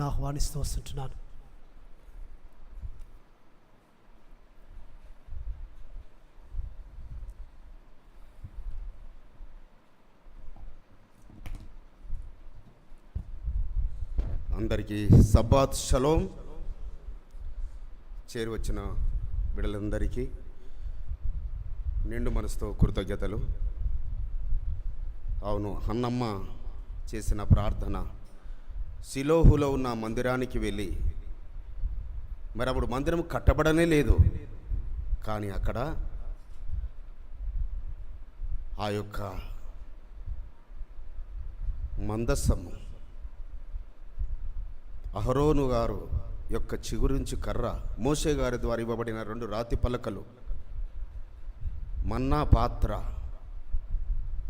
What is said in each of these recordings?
ఆహ్వానిస్తూ వస్తుంటున్నాను. అందరికీ Sabbath shalom. చేరువచ్చిన బిడ్డలందరికీ నిండు మనసుతో కృతజ్ఞతలు. అవును, హన్నమ్మ చేసిన ప్రార్థన సిలోహులో ఉన్న మందిరానికి వెళ్ళి, మరి అప్పుడు మందిరం కట్టబడనే లేదు, కానీ అక్కడ ఆ యొక్క మందస్సము అహరోను గారు యొక్క చిగురించి కర్ర, మోషే గారి ద్వారా ఇవ్వబడిన 2 రాతి పలకలు, మన్నా పాత్ర,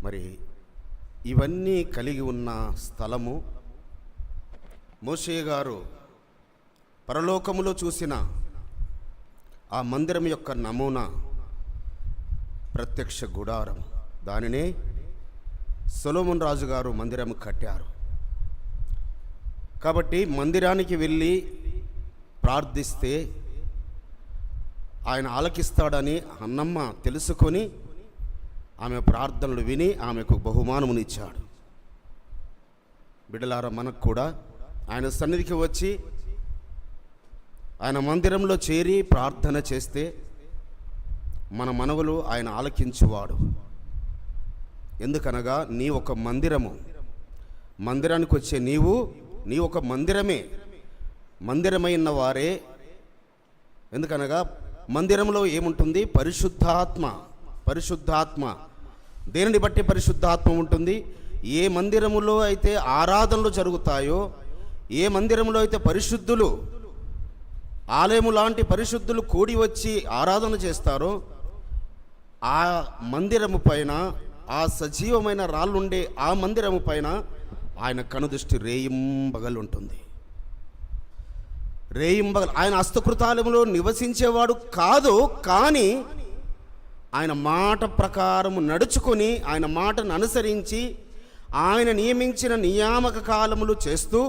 మరి ఇవన్నీ కలిగి ఉన్న స్థలము మోషే గారు పరలోకములో చూసిన ఆ మందిరం యొక్క నమూనా ప్రత్యక్ష గుడారం. దానినే సొలొమోను రాజు గారు మందిరం కట్టారు. కాబట్టి మందిరానికి వెళ్ళి ప్రార్థిస్తే ఆయన ఆలకిస్తాడని హన్నమ్మ తెలుసుకొని ఆమె ప్రార్థనలు విని ఆమెకు బహుమానమునిచ్చాడు. బిడ్డలారా, మనకు కూడా ఆయన సన్నిధికి వచ్చి ఆయన మందిరంలో చేరి ప్రార్థన చేస్తే మన మనవులు ఆయన ఆలకించువాడు. ఎందుకనగా నీ ఒక మందిరము, మందిరానికి వచ్చే నీ ఒక మందిరమే, మందిరమైన వారే. ఎందుకనగా మందిరంలో ఏముంటుంది? పరిశుద్ధాత్మ. దేనిని బట్టి పరిశుద్ధాత్మ ఉంటుంది? ఏ మందిరములో అయితే ఆరాధనలు జరుగుతాయో, ఏ మందిరంలో అయితే పరిశుద్ధులు, ఆలయము లాంటి పరిశుద్ధులు కూడి వచ్చి ఆరాధన చేస్తారో, ఆ మందిరము పైన, ఆ సజీవమైన రాళ్ళుండే ఆ మందిరము పైన ఆయన కనుదృష్టి రేయింబగలు ఉంటుంది. రేయింబగలు. ఆయన హస్తకృతాలయంలో నివసించేవాడు కాదు, కానీ ఆయన మాట ప్రకారము నడుచుకొని, ఆయన మాటను అనుసరించి, ఆయన నియమించిన నియామక కాలములు చేస్తూ,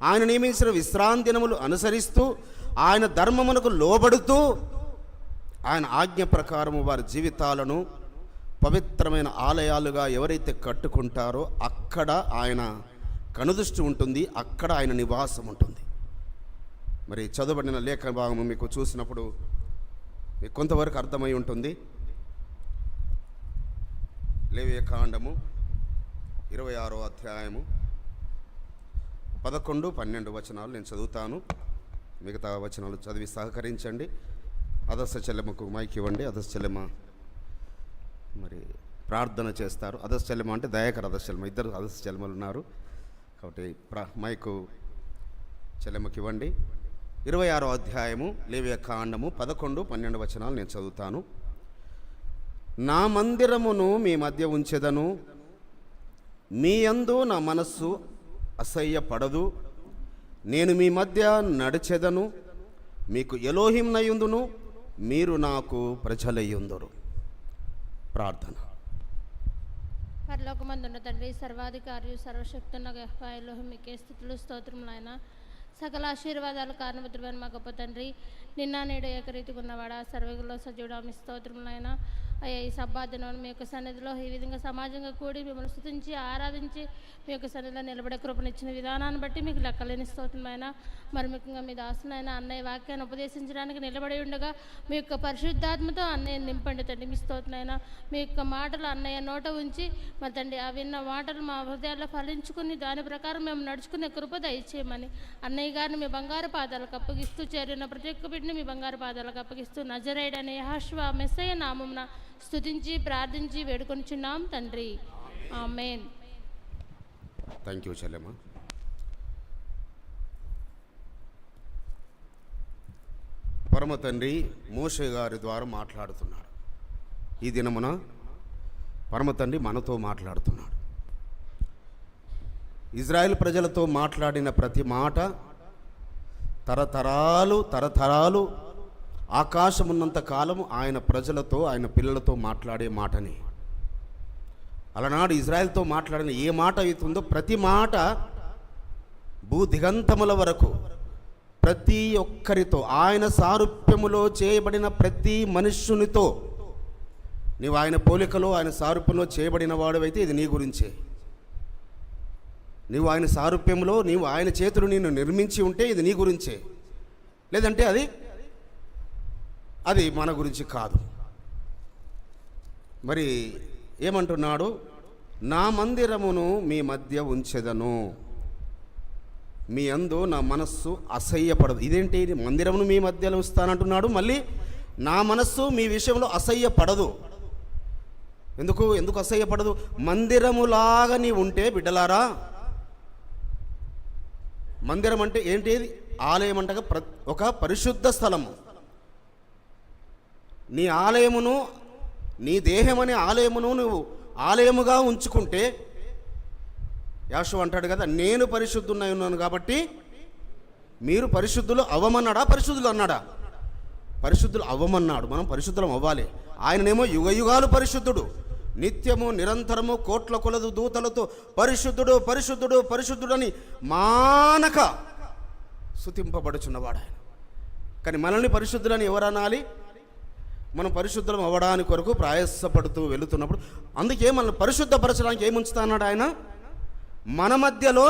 ఆయన నియమించిన విశ్రాంతి దినములు అనుసరిస్తూ, ఆయన ధర్మమునకు లోబడుతూ, ఆయన ఆజ్ఞ ప్రకారము వారి జీవితాలను పవిత్రమైన ఆలయాలుగా ఎవరైతే కట్టుకుంటారో అక్కడ ఆయన కనుదృష్టి ఉంటుంది, అక్కడ ఆయన నివాసం ఉంటుంది. మరి చదవబడిన లేఖన భాగము మీకు చూసినప్పుడు మీకు కొంతవరకు అర్థమై ఉంటుంది. లేవియ కాండము 26వ అధ్యాయము 11, 12 వచనాలు నేను చదువుతాను. మిగతా వచనాలు చదివి సహకరించండి. అదస్స చెల్లెమ్మకు మైక్ ఇవ్వండి. అదస్స చెల్లెమ్మ మరి ప్రార్థన చేస్తారు. అదస్స చెల్లెమ్మ అంటే దయాకర్ అదస్స చెల్లెమ్మ, ఇద్దరు అదస్స చెల్లెమ్మలు ఉన్నారు కాబట్టి మైకు చెల్లెమ్మకి ఇవ్వండి. 26వ అధ్యాయము లేవియ కాండము 11, 12 వచనాలు నేను చదువుతాను. నా మందిరమును మీ మధ్య ఉంచెదను, మీ యందు నా మనస్సు అసహ్యపడదు. నేను మీ మధ్య నడిచెదను, మీకు ఎలోహింనయుందును, మీరు నాకు ప్రజలయ్యుందురు. ప్రార్థన. పరలోకమందున్న తండ్రి, సర్వాధికారి, సర్వశక్తున్న యెహోవా ఎలోహిం, మీకే స్తుతులు స్తోత్రములైన సకల ఆశీర్వాదాలు కారణభద్రమైన మా గొప్ప తండ్రి, నిన్న నేడు ఏకరీతిగా ఉన్నవాడా, సర్వగులో సజీవుడా, మీ స్తోత్రములైన అయ్యా. ఈ సబ్బాదినం మీ యొక్క సన్నిధిలో ఈ విధంగా సమాజంగా కూడి మిమ్మల్ని స్తుతించి ఆరాధించి మీ యొక్క సన్నిధిలో నిలబడే కృపనిచ్చిన విధానాన్ని బట్టి మీకు లెక్కలేని స్తోత్రమైన. మరి ముఖ్యంగా మీ దాసులైన అన్నయ్య వాక్యాన్ని ఉపదేశించడానికి నిలబడి ఉండగా మీ యొక్క పరిశుద్ధాత్మతో అన్నయ్య నింపండి తండ్రి. మీ స్తోత్రమైన మీ యొక్క మాటలు అన్నయ్య నోట ఉంచి మరి తండ్రి ఆ విన్న మాటలు మా హృదయాల్లో ఫలించుకుని దాని ప్రకారం మేము నడుచుకునే కృప దయచేయమని అన్నయ్య గారిని మీ బంగారు పాదాలకు అప్పగిస్తూ, చేరిన ప్రతి ఒక్క బిడ్డని మీ బంగారు పాదాలకు అప్పగిస్తూ నజరేయుడైన యెహోషువ మెస్సయ్య నామమున స్తుతించి ప్రార్థించి వేడుకొనిచున్నాం తండ్రి. ఆమేన్. థ్యాంక్ యూ చెల్లెమ్మ. పరమ తండ్రి మోషే గారి ద్వారా మాట్లాడుతున్నాడు. ఈ దినమున పరమ తండ్రి మనతో మాట్లాడుతున్నాడు. ఇజ్రాయెల్ ప్రజలతో మాట్లాడిన ప్రతి మాట తరతరాలు ఆకాశమున్నంత కాలము ఆయన ప్రజలతో, ఆయన పిల్లలతో మాట్లాడే మాటని. అలనాడు ఇజ్రాయెల్తో మాట్లాడిన ఏ మాట అవుతుందో ప్రతి మాట భూదిగంతముల వరకు ప్రతి ఒక్కరితో, ఆయన సారూప్యములో చేయబడిన ప్రతి మనుష్యునితో, నీవు ఆయన పోలికలో ఆయన సారూప్యంలో చేయబడిన వాడువైతే ఇది నీ గురించే. నీవు ఆయన సారూప్యంలో, నీవు ఆయన చేతులు నిన్ను నిర్మించి ఉంటే ఇది నీ గురించే, లేదంటే అది మన గురించి కాదు. మరి ఏమంటున్నాడు? నా మందిరమును మీ మధ్య ఉంచెదను, మీ యందు నా మనస్సు అసహ్యపడదు. ఇదేంటి? మందిరమును మీ మధ్యలో ఉంచుతానంటున్నాడు, మళ్ళీ నా మనస్సు మీ విషయంలో అసహ్యపడదు. ఎందుకు అసహ్యపడదు? మందిరములాగా నీ ఉంటే, బిడ్డలారా, మందిరం అంటే ఏంటి? ఆలయం అంటగా ఒక పరిశుద్ధ స్థలము. నీ ఆలయమును, నీ దేహం అనే ఆలయమును నువ్వు ఆలయముగా ఉంచుకుంటే, యాషోవా అంటాడు కదా, నేను పరిశుద్ధున్నై ఉన్నాను కాబట్టి మీరు పరిశుద్ధులు అవ్వమన్నాడా? పరిశుద్ధులు అన్నాడా? పరిశుద్ధులు అవ్వమన్నాడు. మనం పరిశుద్ధులం అవ్వాలి. ఆయననేమో యుగయుగాలు పరిశుద్ధుడు, నిత్యము నిరంతరము కోట్ల కొలదు దూతలతో పరిశుద్ధుడు పరిశుద్ధుడు పరిశుద్ధుడు అని మానక స్తుతింపబడుచున్నవాడు ఆయన. కానీ మనల్ని పరిశుద్ధులని ఎవరనాలి? మనం పరిశుద్ధులం అవ్వడానికి కొరకు ప్రయాసపడుతూ వెళుతున్నప్పుడు, అందుకే మనల్ని పరిశుద్ధపరచడానికి ఏముంచుతాన్నాడు ఆయన? మన మధ్యలో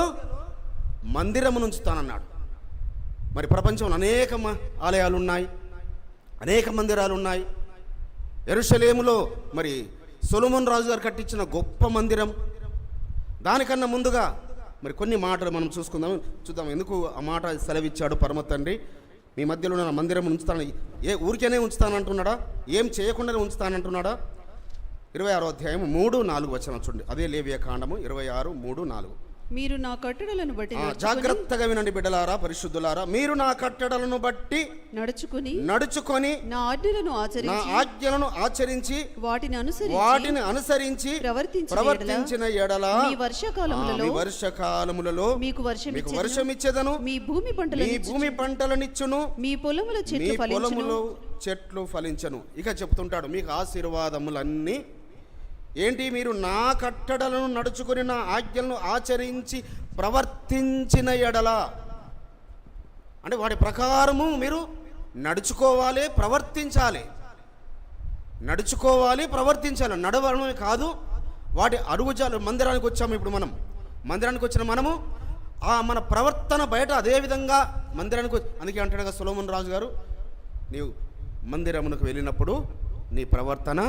మందిరమును ఉంచుతానన్నాడు. మరి ప్రపంచంలో అనేక ఆలయాలు ఉన్నాయి, అనేక మందిరాలు ఉన్నాయి. యెరూషలేములో మరి సొలొమోను రాజు గారు కట్టించిన గొప్ప మందిరం. దానికన్నా ముందుగా మరి కొన్ని మాటలు మనం చూద్దాం. ఎందుకు ఆ మాట సెలవిచ్చాడు పరమ తండ్రి? మీ మధ్యలో నా మందిరం ఉంచుతాను. ఊరికేనే ఉంచుతానంటున్నాడా? ఏం చేయకుండానే ఉంచుతానంటున్నాడా? 26వ అధ్యాయం 3-4 వచనం చూడండి. అదే లేవియ కాండము 26:3-4. మీరు నా కట్టడలను బట్టి జాగ్రత్తగా వినండి బిడ్డలారా, పరిశుద్ధులారా, మీరు నా కట్టడలను బట్టి నడుచుకొని నా ఆజ్ఞలను ఆచరించి వాటిని అనుసరించి ప్రవర్తించిన ఎడల మీ వర్షకాలములలో మీకు వర్షమిచ్చెదను, మీ భూమి పంటలనిచ్చును, మీ పొలములో చెట్లు ఫలించను. ఇక చెప్తుంటాడు, మీకు ఆశీర్వాదములన్నీ ఏంటి? మీరు నా కట్టడలను నడుచుకొని నా ఆజ్ఞలను ఆచరించి ప్రవర్తించిన ఎడల, అంటే వాటి ప్రకారము మీరు నడుచుకోవాలి, ప్రవర్తించాలి. నడవడమే కాదు, వాటి అడుగుజాలు. మందిరానికి వచ్చాము ఇప్పుడు మనం. మందిరానికి వచ్చిన మనము మన ప్రవర్తన బయట అదే విధంగా మందిరానికి అందుకే అంటాడు కదా సొలొమోను రాజు గారు, నీవు మందిరమునకు వెళ్ళినప్పుడు నీ ప్రవర్తన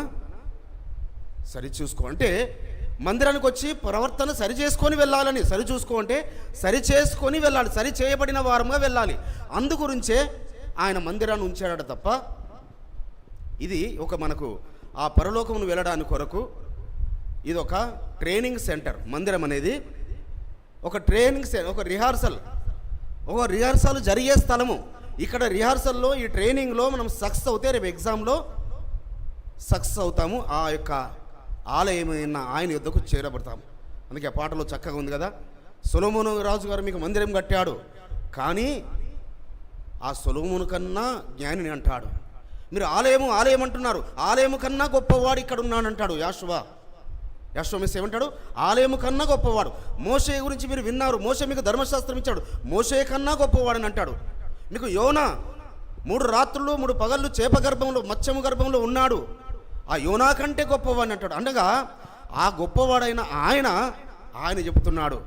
సరిచూసుకో. అంటే మందిరానికి వచ్చి ప్రవర్తన సరి చేసుకొని వెళ్ళాలని. సరిచూసుకో అంటే సరి చేసుకొని వెళ్ళాలి, సరి చేయబడిన వారంగా వెళ్ళాలి. అందుగురించే ఆయన మందిరాన్ని ఉంచాడు తప్ప, ఇది ఒక మనకు ఆ పరలోకమును వెళ్ళడానికి కొరకు ఇది ఒక ట్రైనింగ్ సెంటర్. మందిరం అనేది ఒక ట్రైనింగ్ సెంటర్, ఒక రిహార్సల్ జరిగే స్థలము. ఇక్కడ రిహార్సల్లో, ఈ ట్రైనింగ్లో మనం సక్సెస్ అవుతే రేపు ఎగ్జామ్లో సక్సెస్ అవుతాము. ఆ యొక్క ఆలయమైన ఆయన యుద్ధకు చేరబడతాము. అందుకే ఆ పాటలో చక్కగా ఉంది కదా, సొలొమోను రాజు గారు మీకు మందిరం కట్టాడు, కానీ ఆ సొలొమోను కన్నా జ్ఞానిని అంటాడు. మీరు ఆలయం అంటున్నారు, ఆలయము కన్నా గొప్పవాడు ఇక్కడ ఉన్నాడంటాడు యాషోవా మిస్ ఏమంటాడు? ఆలయము కన్నా గొప్పవాడు. మోషే గురించి మీరు విన్నారు, మోషే మీకు ధర్మశాస్త్రం ఇచ్చాడు, మోషే కన్నా గొప్పవాడని అంటాడు. మీకు యోనా 3 రాత్రులు 3 పగళ్ళు చేప గర్భంలో, మత్స్యము గర్భంలో ఉన్నాడు, ఆ యోనా కంటే గొప్పవాడిని అంటాడు. అనగా ఆ గొప్పవాడైన ఆయన చెబుతున్నాడు,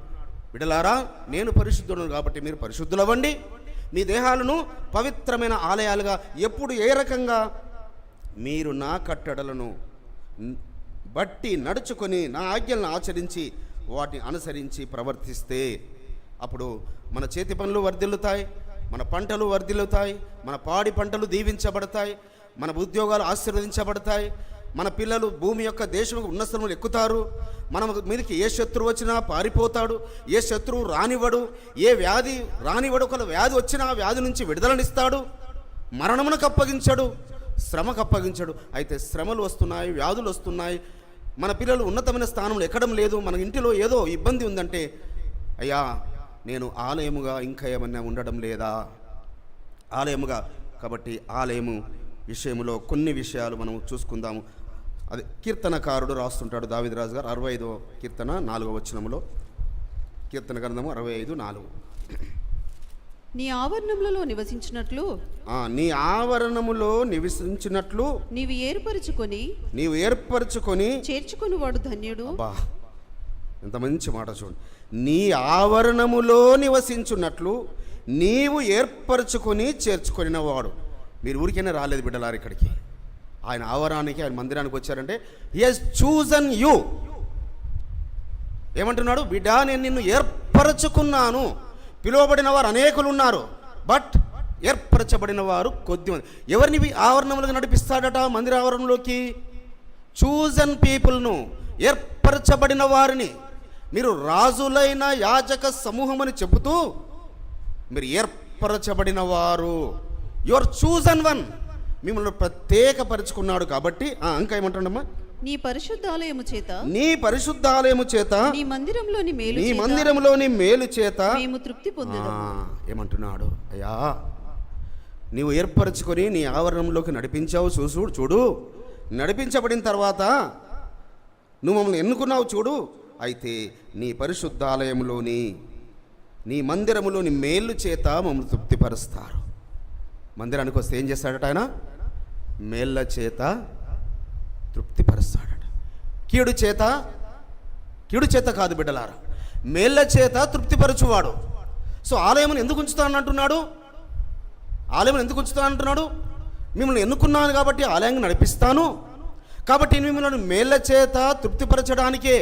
బిడ్డలారా, నేను పరిశుద్ధుడు కాబట్టి మీరు పరిశుద్ధులవ్వండి, మీ దేహాలను పవిత్రమైన ఆలయాలుగా. ఎప్పుడు ఏ రకంగా? మీరు నా కట్టడలను బట్టి నడుచుకొని నా ఆజ్ఞలను ఆచరించి వాటిని అనుసరించి ప్రవర్తిస్తే అప్పుడు మన చేతి పనులు వర్ధిల్లుతాయి, మన పంటలు వర్ధిల్లుతాయి, మన పాడి పంటలు దీవించబడతాయి, మన ఉద్యోగాలు ఆశీర్వదించబడతాయి, మన పిల్లలు భూమి యొక్క దేశం ఉన్న స్థలంలో ఎక్కుతారు. మన మీదకి ఏ శత్రువు వచ్చినా పారిపోతాడు, ఏ శత్రువు రానివ్వడు, ఏ వ్యాధి రానివ్వడు. ఒకవేళ వ్యాధి వచ్చినా ఆ వ్యాధి నుంచి విడుదలనిస్తాడు, మరణమునకు అప్పగించడు, శ్రమకు అప్పగించడు. అయితే శ్రమలు వస్తున్నాయి, వ్యాధులు వస్తున్నాయి, మన పిల్లలు ఉన్నతమైన స్థానంలో ఎక్కడం లేదు, మన ఇంటిలో ఏదో ఇబ్బంది ఉందంటే, అయ్యా నేను ఆలయముగా ఇంకా ఏమన్నా ఉండడం లేదా? ఆలయముగా. కాబట్టి ఆలయము విషయంలో కొన్ని విషయాలు మనం చూసుకుందాము. అది కీర్తనకారుడు రాస్తుంటాడు, దావీదు రాజు గారు 65వ కీర్తన 4వ వచనములో. కీర్తన గ్రంథము 65:4. నీ ఆవరణములలో నివసించినట్లు నీ ఆవరణములో నివసించినట్లు నీవు ఏర్పరచుకొని చేర్చుకుని వాడు ధన్యుడు. అబ్బా, ఎంత మంచి మాట చూడండి. నీ ఆవరణములో నివసించున్నట్లు నీవు ఏర్పరచుకొని చేర్చుకొనిన వాడు. మీరు ఊరికైనా రాలేదు బిడ్డలారు ఇక్కడికి. ఆయన ఆవరణానికి, ఆయన మందిరానికి వచ్చారంటే హి హస్ చూజన్ యూ. ఏమంటున్నాడు? బిడ్డ, నేను నిన్ను ఏర్పరచుకున్నాను. పిలువబడిన వారు అనేకులు ఉన్నారు, బట్ ఏర్పరచబడిన వారు కొద్దిమంది. ఎవరిని ఆవరణంలోకి నడిపిస్తాడట? మందిర ఆవరణలోకి చూజన్ పీపుల్ను, ఏర్పరచబడిన వారిని. మీరు రాజులైన యాజక సమూహం అని చెబుతూ మీరు ఏర్పరచబడిన వారు, యువర్ చూజన్ వన్. మిమ్మల్ని ప్రత్యేకపరుచుకున్నాడు కాబట్టి. ఇంకా ఏమంటాడమ్మా? నీ పరిశుద్ధాలయము చేత నీ మందిరంలోని మేలు చేత మేము తృప్తి పొందుదాము. ఏమంటున్నాడు? అయ్యా, నీవు ఏర్పరచుకొని నీ ఆవరణంలోకి నడిపించావు. చూడు, నడిపించబడిన తర్వాత నువ్వు మమ్మల్ని ఎన్నుకున్నావు చూడు. అయితే నీ పరిశుద్ధాలయంలోని, నీ మందిరములోని మేలు చేత మమ్మల్ని తృప్తిపరుస్తారు. మందిరానికి వస్తే ఏం చేస్తాడట ఆయన? మేళ్ళ చేత తృప్తిపరుస్తాడట. కీడు చేత కాదు బిడ్డలారా, మేళ్ళ చేత తృప్తిపరచువాడు. సో ఆలయం ఎందుకు ఉంచుతానంటున్నాడు? మిమ్మల్ని ఎన్నుకున్నాను కాబట్టి ఆలయాన్ని నడిపిస్తాను కాబట్టి మిమ్మల్ని మేళ్ళ చేత తృప్తిపరచడానికే.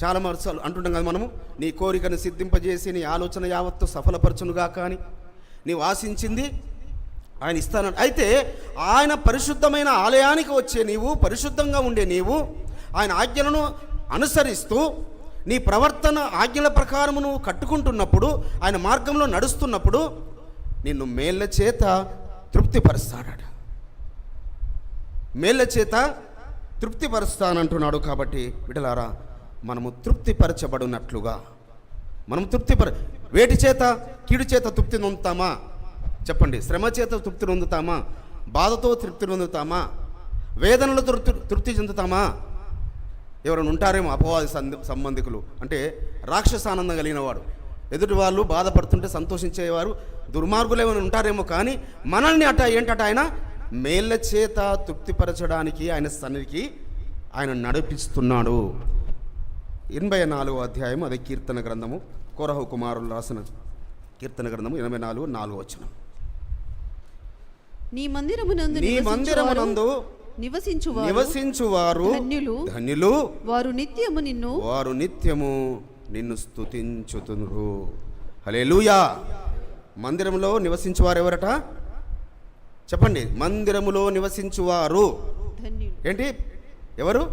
చాలా మరసాలు అంటుంటాం కదా మనము, నీ కోరికను సిద్ధింపజేసి నీ ఆలోచన యావత్తు సఫలపరచునుగా కానీ నీవు ఆశించింది ఆయన ఇస్తానని. అయితే ఆయన పరిశుద్ధమైన ఆలయానికి వచ్చే నీవు, పరిశుద్ధంగా ఉండే నీవు, ఆయన ఆజ్ఞలను అనుసరిస్తూ నీ ప్రవర్తన ఆజ్ఞల ప్రకారము నువ్వు కట్టుకుంటున్నప్పుడు, ఆయన మార్గంలో నడుస్తున్నప్పుడు నిన్ను మేళ్ళ చేత తృప్తిపరుస్తాడు. మేళ్ళ చేత తృప్తిపరుస్తానంటున్నాడు. కాబట్టి బిడ్డలారా, మనము తృప్తిపరచబడినట్లుగా మనం వేటి చేత? కీడు చేత తృప్తి నొందుతామా? చెప్పండి. శ్రమ చేత తృప్తి నొందుతామా? బాధతో తృప్తి నొందుతామా? వేదనలతో తృప్తి చెందుతామా? ఎవరైనా ఉంటారేమో అపవాది సంబంధికులు, అంటే రాక్షసానందం కలిగిన వాడు. ఎదుటి వాళ్ళు బాధపడుతుంటే సంతోషించేవారు దుర్మార్గులు ఏమైనా ఉంటారేమో. కానీ మనల్ని ఏంటట ఆయన మేళ్ళ చేత తృప్తిపరచడానికి ఆయన సన్నిధికి ఆయన నడిపిస్తున్నాడు. 84వ అధ్యాయం, అదే కీర్తన గ్రంథము, కోరహు కుమారులు రాసిన కీర్తన గ్రంథము 84:4 వచనం. నీ మందిరమునందు నివసించువారు ధన్యులు, వారు నిత్యము నిన్ను స్తుతించుతురు. హల్లెలూయా. మందిరములో నివసించువారు ఎవరట? చెప్పండి. మందిరములో నివసించువారు ఏంటి? ఎవరు?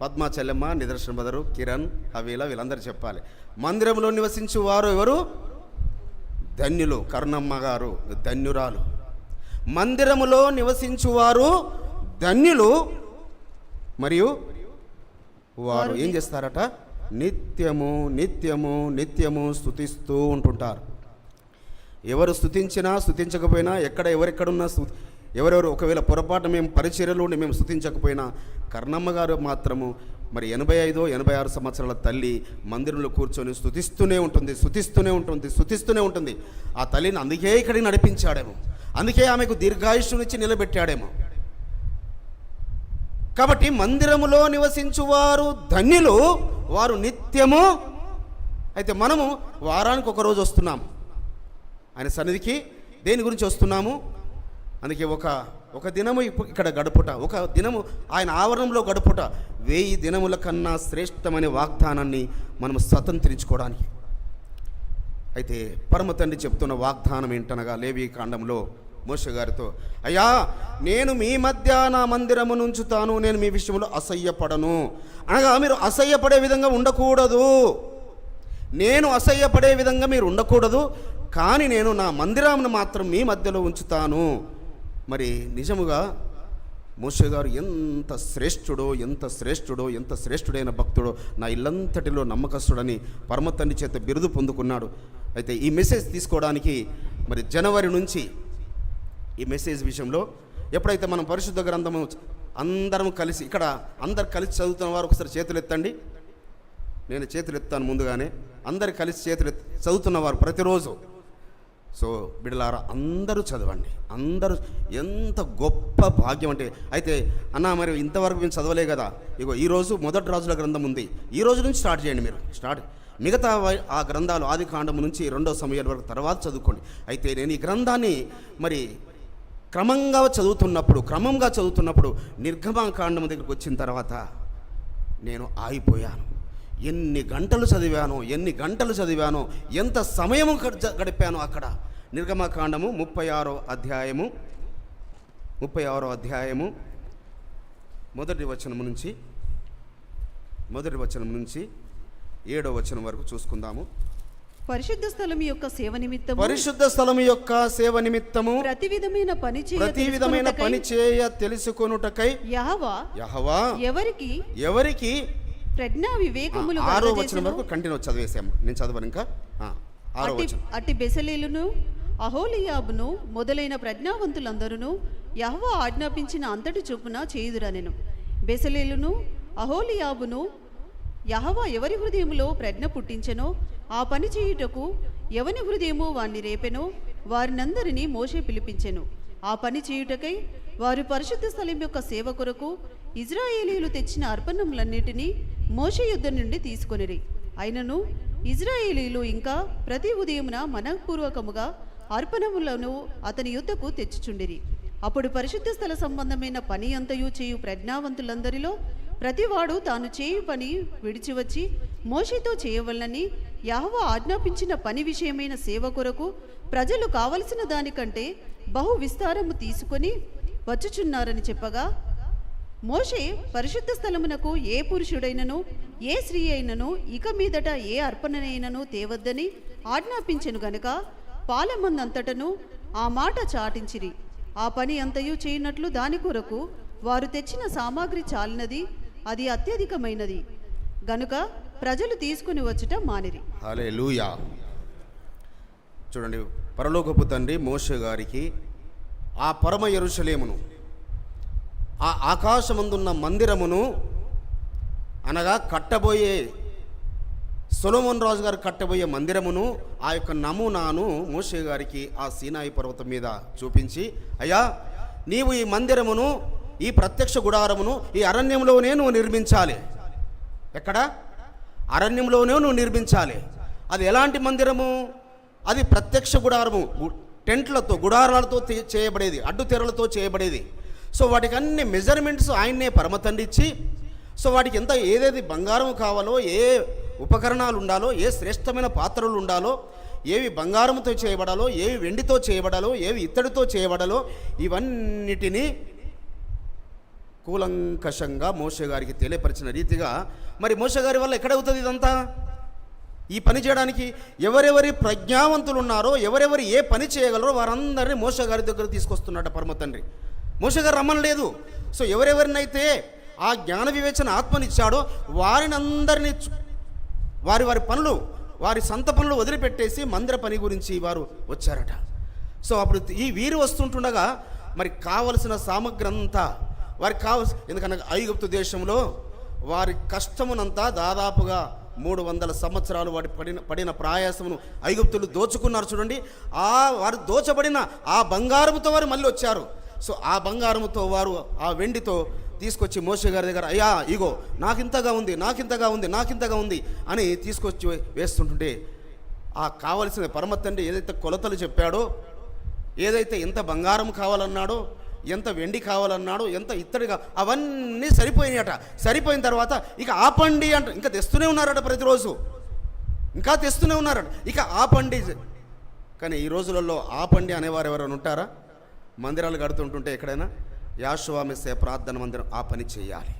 పద్మా చెల్లెమ్మ, నిదర్శన బదరు, కిరణ్, హవీలా, వీళ్ళందరూ చెప్పాలి. మందిరంలో నివసించువారు ఎవరు? ధన్యులు. కరుణమ్మ గారు ధన్యురాలు. మందిరములో నివసించువారు ధన్యులు, మరియు వారు ఏం చేస్తారట? నిత్యము స్తుతిస్తూ ఉంటుంటారు. ఎవరు స్తుతించినా స్తుతించకపోయినా, ఎవరెక్కడున్నా ఎవరెవరు ఒకవేళ పొరపాటు మేము పరిచర్యలో మేము స్తుతించకపోయినా, కర్ణమ్మ గారు మాత్రము మరి 85-86 సంవత్సరాల తల్లి మందిరంలో కూర్చొని స్తుతిస్తూనే ఉంటుంది. ఆ తల్లిని అందుకే ఇక్కడికి నడిపించాడేమో, అందుకే ఆమెకు దీర్ఘాయుష్నునిచ్చి నిలబెట్టాడేమో. కాబట్టి మందిరములో నివసించువారు ధన్యులు, వారు నిత్యము. అయితే మనము వారానికి ఒకరోజు వస్తున్నాము ఆయన సన్నిధికి. దేని గురించి వస్తున్నాము? అందుకే ఒక దినము ఇక్కడ గడుపుట, ఒక దినము ఆయన ఆవరణంలో గడుపుట 1000 దినముల కన్నా శ్రేష్టమైన వాగ్దానాన్ని మనం స్వతంత్రించుకోవడానికి. అయితే పరమ తండ్రి చెప్తున్న వాగ్దానం ఏంటనగా, లేవి కాండంలో మోషే గారితో, అయ్యా, నేను మీ మధ్య నా మందిరము నుంచుతాను, నేను మీ విషయంలో అసహ్యపడను. అనగా మీరు అసహ్యపడే విధంగా ఉండకూడదు, నేను అసహ్యపడే విధంగా మీరు ఉండకూడదు, కానీ నేను నా మందిరాన్ని మాత్రం మీ మధ్యలో ఉంచుతాను. మరి నిజముగా మోషే గారు ఎంత శ్రేష్ఠుడైన భక్తుడో, నా ఇల్లంతటిలో నమ్మకస్తుడని పరమ తండ్రి చేత బిరుదు పొందుకున్నాడు. అయితే ఈ మెసేజ్ తీసుకోవడానికి మరి జనవరి నుంచి ఈ మెసేజ్ విషయంలో ఎప్పుడైతే మనం పరిశుద్ధ గ్రంథము అందరం కలిసి, ఇక్కడ అందరు కలిసి చదువుతున్న వారు ఒకసారి చేతులు ఎత్తండి. నేను చేతులు ఎత్తాను ముందుగానే. అందరు కలిసి చేతులు చదువుతున్నవారు ప్రతిరోజు. సో బిడ్డలారా, అందరూ చదవండి. అందరూ ఎంత గొప్ప భాగ్యం అంటే. అయితే అన్న మరి ఇంతవరకు మేము చదవలే కదా, ఇగో ఈరోజు మొదటి రాజుల గ్రంథం ఉంది, ఈ రోజు నుంచి స్టార్ట్ చేయండి. మీరు మిగతా ఆ గ్రంథాలు ఆది కాండము నుంచి 2 సమయాల వరకు తర్వాత చదువుకోండి. అయితే నేను ఈ గ్రంథాన్ని మరి క్రమంగా చదువుతున్నప్పుడు నిర్గమకాండం దగ్గరికి వచ్చిన తర్వాత నేను ఆగిపోయాను. ఎన్ని గంటలు చదివానో, ఎంత సమయము గడిపానో అక్కడ. నిర్గమకాండము 36వ అధ్యాయము మొదటి వచనం నుంచి 7వ వచనం వరకు చూసుకుందాము. పరిశుద్ధ స్థలం యొక్క సేవ నిమిత్తము ప్రతి విధమైన పని చేయ తెలుసుకొనుటకై యెహోవా ఎవరికి ప్రజ్ఞా వివేకములు 6వ వచనం వరకు కంటిన్యూ చదివేసాము. నేను చదవను ఇంకా. 6వ వచనం. అట్టి బెసలేలును అహోలియాబును మొదలైన ప్రజ్ఞావంతులందరూ యెహోవా ఆజ్ఞాపించిన అంతటి చొప్పున చేయుదురనెను. బెసలేలును అహోలియాబును యెహోవా ఎవరి హృదయములో ప్రజ్ఞ పుట్టించెనో ఆ పని చేయుటకు ఎవని హృదయము వారిని రేపెనో వారినందరినీ మోషే పిలిపించెను. ఆ పని చేయుటకై వారు పరిశుద్ధ స్థలం యొక్క సేవ కొరకు ఇజ్రాయేలీయులు తెచ్చిన అర్పణములన్నిటినీ మోషే యుద్ధ నుండి తీసుకొనిరి. అయినను ఇజ్రాయేలీయులు ఇంకా ప్రతి ఉదయమున మనఃపూర్వకముగా అర్పణములను అతని యుద్ధకు తెచ్చుచుండిరి. అప్పుడు పరిశుద్ధ స్థల సంబంధమైన పని అంతయు చేయు ప్రజ్ఞావంతులందరిలో ప్రతివాడు తాను చేయు పని విడిచివచ్చి మోషేతో చేయవలనని యెహోవా ఆజ్ఞాపించిన పని విషయమైన సేవ కొరకు ప్రజలు కావలసిన దానికంటే బహు విస్తారము తీసుకొని వచ్చుచున్నారని చెప్పగా, మోషే పరిశుద్ధ స్థలమునకు ఏ పురుషుడైనను ఏ స్త్రీ అయినను ఇక మీదట ఏ అర్పణనైనను తేవద్దని ఆజ్ఞాపించెను గనుక పాలెమందంతటను ఆ మాట చాటించిరి. ఆ పని అంతయు చేయనట్లు దాని కొరకు వారు తెచ్చిన సామాగ్రి చాలినది, అది అత్యధికమైనది గనుక ప్రజలు తీసుకుని వచ్చుట మానిరి. హల్లెలూయా. చూడండి, పరలోకపు తండ్రి మోషే గారికి ఆ పరమ యెరూషలేమును, ఆ ఆకాశమందున్న మందిరమును, అనగా కట్టబోయే సొలొమోన్ రాజు గారు కట్టబోయే మందిరమును, ఆ యొక్క నమూనాను మోషే గారికి ఆ సీనాయి పర్వతం మీద చూపించి, అయ్యా నీవు ఈ మందిరమును, ఈ ప్రత్యక్ష గుడారమును ఈ అరణ్యంలోనే నువ్వు నిర్మించాలి. ఎక్కడ? అరణ్యంలోనే నువ్వు నిర్మించాలి. అది ఎలాంటి మందిరము? అది ప్రత్యక్ష గుడారము, టెంట్లతో గుడారాలతో చేయబడేది, అడ్డు తెరలతో చేయబడేది. సో వాటికి అన్ని మెజర్మెంట్స్ ఆయన్నే పరమ తండ్రి ఇచ్చి, సో వాటికి ఎంత ఏదేది బంగారం కావాలో, ఏ ఉపకరణాలు ఉండాలో, ఏ శ్రేష్టమైన పాత్రలు ఉండాలో, ఏవి బంగారంతో చేయబడాలో, ఏవి వెండితో చేయబడాలో, ఏవి ఇత్తడితో చేయబడాలో, ఇవన్నిటినీ కూలంకషంగా మోషే గారికి తెలియపరిచిన రీతిగా, మరి మోషే గారి వల్ల ఎక్కడవుతుంది ఇదంతా? ఈ పని చేయడానికి ఎవరెవరి ప్రజ్ఞావంతులు ఉన్నారో, ఎవరెవరు ఏ పని చేయగలరో వారందరినీ మోషే గారి దగ్గర తీసుకొస్తున్నాడు పరమ తండ్రి. మోషే గారు రమ్మనలేదు. సో ఎవరెవరినైతే ఆ జ్ఞాన వివేచన ఆత్మనిచ్చాడో వారిని అందరినీ వారి వారి పనులు, వారి సొంత పనులు వదిలిపెట్టేసి మందిర పని గురించి వారు వచ్చారట. సో అప్పుడు ఈ వీరు వస్తుంటుండగా మరి కావలసిన సామగ్రి అంతా వారికి కావాల్సి, ఎందుకనగా ఐగుప్తు దేశంలో వారి కష్టమునంతా దాదాపుగా 300 సంవత్సరాలు వారి పడిన ప్రయాసమును ఐగుప్తులు దోచుకున్నారు. చూడండి, వారు దోచబడిన ఆ బంగారముతో వారు మళ్ళీ వచ్చారు. సో ఆ బంగారముతో వారు ఆ వెండితో తీసుకొచ్చి మోషే గారి దగ్గర, అయ్యా ఇగో నాకింతగా ఉంది అని తీసుకొచ్చి వేస్తుంటుంటే, ఆ కావలసిన పరమ తండ్రి ఏదైతే కొలతలు చెప్పాడో, ఏదైతే ఎంత బంగారం కావాలన్నాడో, ఎంత వెండి కావాలన్నాడో, ఎంత ఇత్తడిగా, అవన్నీ సరిపోయినాయట. సరిపోయిన తర్వాత ఇక ఆపండి అంట. ఇంకా తెస్తూనే ఉన్నారట, ప్రతిరోజు ఇంకా తెస్తూనే ఉన్నారట. ఇక ఆపండి. కానీ ఈ రోజులలో ఆపండి అనేవారు ఎవరైనా ఉంటారా? మందిరాలు కడుతుంటుంటే ఎక్కడైనా యాషువా మెస్సే ప్రార్థన మందిరం ఆ పని చేయాలి.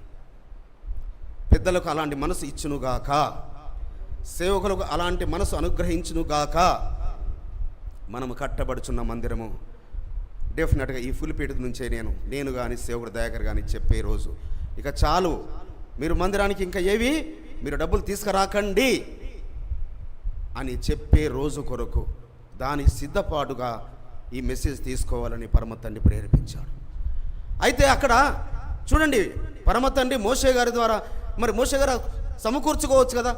పెద్దలకు అలాంటి మనసు ఇచ్చునుగాక, సేవకులకు అలాంటి మనసు అనుగ్రహించునుగాక. మనము కట్టబడుచున్న మందిరము డెఫినెట్గా ఈ ఫుల్పీట నుంచే నేను కానీ సేవకుడు దయాకర్ కానీ చెప్పే రోజు ఇక చాలు. మీరు మందిరానికి ఇంకా ఏవి మీరు డబ్బులు తీసుకురాకండి అని చెప్పే రోజు కొరకు దానికి సిద్ధపాటుగా ఈ మెసేజ్ తీసుకోవాలని పరమ తండ్రి ప్రేరేపించాడు. అయితే అక్కడ చూడండి, పరమ తండ్రి మోషే గారి ద్వారా, మరి మోషే గారు సమకూర్చుకోవచ్చు కదా,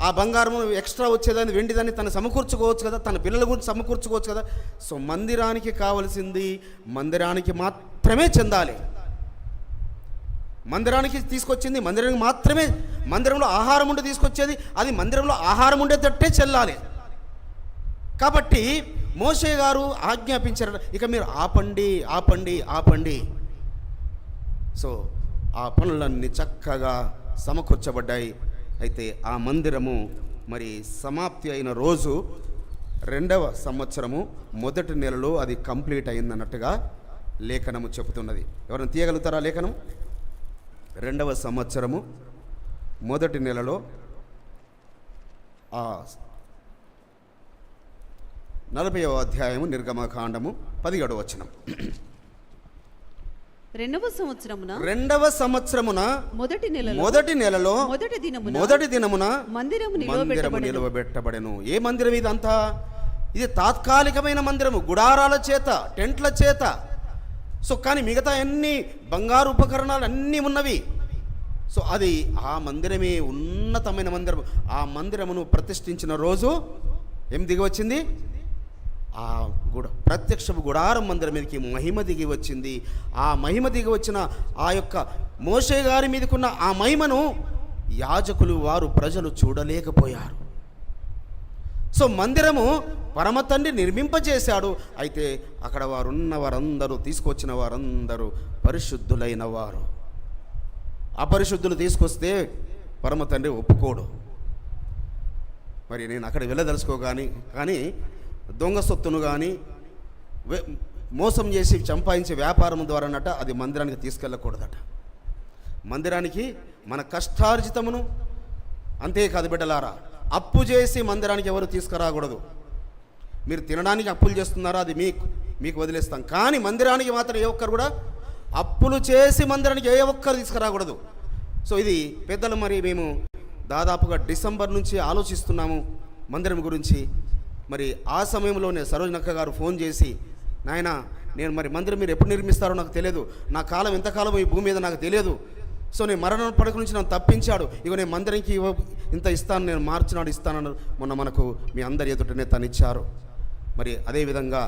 ఆ బంగారము ఎక్స్ట్రా వచ్చేదాన్ని వెండిదాన్ని తను సమకూర్చుకోవచ్చు కదా, తన పిల్లల గురించి సమకూర్చుకోవచ్చు కదా. సో మందిరానికి కావలసింది మందిరానికి మాత్రమే చెందాలి. మందిరానికి తీసుకొచ్చింది మందిరానికి మాత్రమే. మందిరంలో ఆహారం ఉండే తీసుకొచ్చేది అది మందిరంలో ఆహారం ఉండేటట్టే చెల్లాలి. కాబట్టి మోషే గారు ఆజ్ఞాపించారు, ఇక మీరు ఆపండి ఆపండి ఆపండి. సో ఆ పనులన్నీ చక్కగా సమకూర్చబడ్డాయి. అయితే ఆ మందిరము మరి సమాప్తి అయిన రోజు 2వ సంవత్సరము మొదటి నెలలో అది కంప్లీట్ అయిందన్నట్టుగా లేఖనము చెబుతున్నది. ఎవరైనా తీయగలుగుతారా లేఖనం? 2వ సంవత్సరము మొదటి నెలలో 40వ అధ్యాయము నిర్గమకాండము 17వ వచనం. 2వ సంవత్సరమున 2వ సంవత్సరమున మొదటి నెలలో మొదటి దినమున మందిరము నిలువబెట్టబడెను. ఏ మందిరం ఇదంతా? ఇది తాత్కాలికమైన మందిరము, గుడారాల చేత, టెంట్ల చేత. సో కానీ మిగతా అన్ని బంగారు ఉపకరణాలు అన్నీ ఉన్నవి. సో అది ఆ మందిరమే ఉన్నతమైన మందిరం. ఆ మందిరమును ప్రతిష్ఠించిన రోజు ఏం దిగి వచ్చింది? ఆ ప్రత్యక్షపు గుడారం మందిరం మీదకి మహిమ దిగి వచ్చింది. ఆ మహిమ దిగి వచ్చిన ఆ యొక్క మోషే గారి మీదకున్న ఆ మహిమను యాజకులు వారు ప్రజలు చూడలేకపోయారు. సో మందిరము పరమతండ్రి నిర్మింపజేశాడు. అయితే అక్కడ వారున్న వారందరూ, తీసుకొచ్చిన వారందరూ పరిశుద్ధులైన వారు. అపరిశుద్ధులు తీసుకొస్తే పరమతండ్రి ఒప్పుకోడు. మరి నేను అక్కడ కానీ దొంగ సొత్తును కానీ మోసం చేసి సంపాదించే వ్యాపారం ద్వారానట అది మందిరానికి తీసుకెళ్ళకూడదట. మందిరానికి మన కష్టార్జితమును, అంతేకాదు బిడ్డలారా, అప్పు చేసి మందిరానికి ఎవరు తీసుకురాకూడదు. మీరు తినడానికి అప్పులు చేస్తున్నారా, అది మీకు వదిలేస్తాం. కానీ మందిరానికి మాత్రం ఏ ఒక్కరు కూడా అప్పులు చేసి మందిరానికి ఏ ఒక్కరు తీసుకురాకూడదు. సో ఇది పెద్దలు మరి మేము దాదాపుగా డిసెంబర్ నుంచి ఆలోచిస్తున్నాము మందిరం గురించి. మరి ఆ సమయంలోనే సరోజనక్క గారు ఫోన్ చేసి, నాయన నేను మరి మందిరం మీరు ఎప్పుడు నిర్మిస్తారో నాకు తెలియదు, నా కాలం ఎంతకాలం ఈ భూమి మీద నాకు తెలియదు. సో నేను మరణం పడక నుంచి నన్ను తప్పించాడు, ఇక నేను మందిరంకి ఇంత ఇస్తాను, నేను మార్చినాడు ఇస్తానని మొన్న మనకు మీ అందరి ఎదుటనే తనిచ్చారు. మరి అదేవిధంగా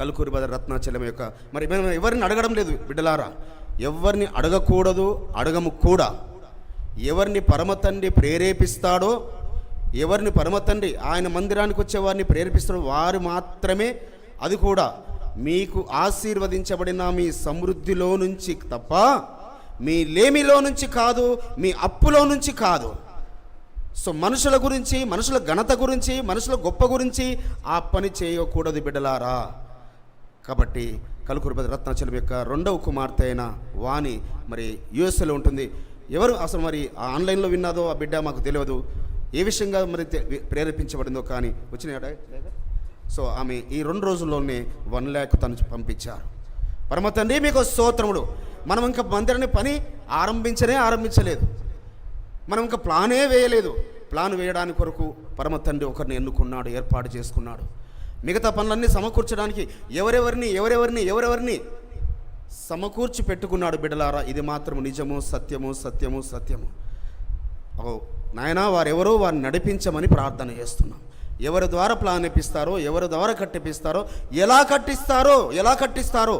కలుకూరి బదర్ రత్నాచలం యొక్క మరి మేము ఎవరిని అడగడం లేదు బిడ్డలారా, ఎవరిని అడగకూడదు, అడగము కూడా. ఎవరిని పరమతండ్రి ప్రేరేపిస్తాడో, ఎవరిని పరమతండ్రి ఆయన మందిరానికి వచ్చే వారిని ప్రేరేపిస్తాడో వారు మాత్రమే, అది కూడా మీకు ఆశీర్వదించబడిన మీ సమృద్ధిలో నుంచి తప్ప మీ లేమిలో నుంచి కాదు, మీ అప్పులో నుంచి కాదు. సో మనుషుల గురించి, మనుషుల ఘనత గురించి, మనుషుల గొప్ప గురించి ఆ పని చేయకూడదు బిడ్డలారా. కాబట్టి కలుకూరి బదర్ రత్నాచలం యొక్క 2వ కుమార్తె అయిన వాణి మరి యుఎస్ఏలో ఉంటుంది. ఎవరు అసలు మరి ఆన్లైన్లో విన్నాదో ఆ బిడ్డ మాకు తెలియదు, ఏ విషయంగా మరి ప్రేరేపించబడిందో కానీ వచ్చినాయట. సో ఆమె ఈ 2 రోజుల్లోనే 1 lakh తను పంపించారు. పరమతండ్రి మీకు స్తోత్రములు. మనం ఇంకా మందిరాన్ని పని ఆరంభించలేదు, మనం ఇంకా ప్లానే వేయలేదు. ప్లాన్ వేయడానికి కొరకు పరమతండ్రి ఒకరిని ఎన్నుకున్నాడు, ఏర్పాటు చేసుకున్నాడు. మిగతా పనులన్నీ సమకూర్చడానికి ఎవరెవరిని సమకూర్చి పెట్టుకున్నాడు బిడ్డలారా. ఇది మాత్రం నిజము, సత్యము. నాయనా వారెవరో వారిని నడిపించమని ప్రార్థన చేస్తున్నాం. ఎవరి ద్వారా ప్లాన్ ఇప్పిస్తారో, ఎవరి ద్వారా కట్టిపిస్తారో, ఎలా కట్టిస్తారో.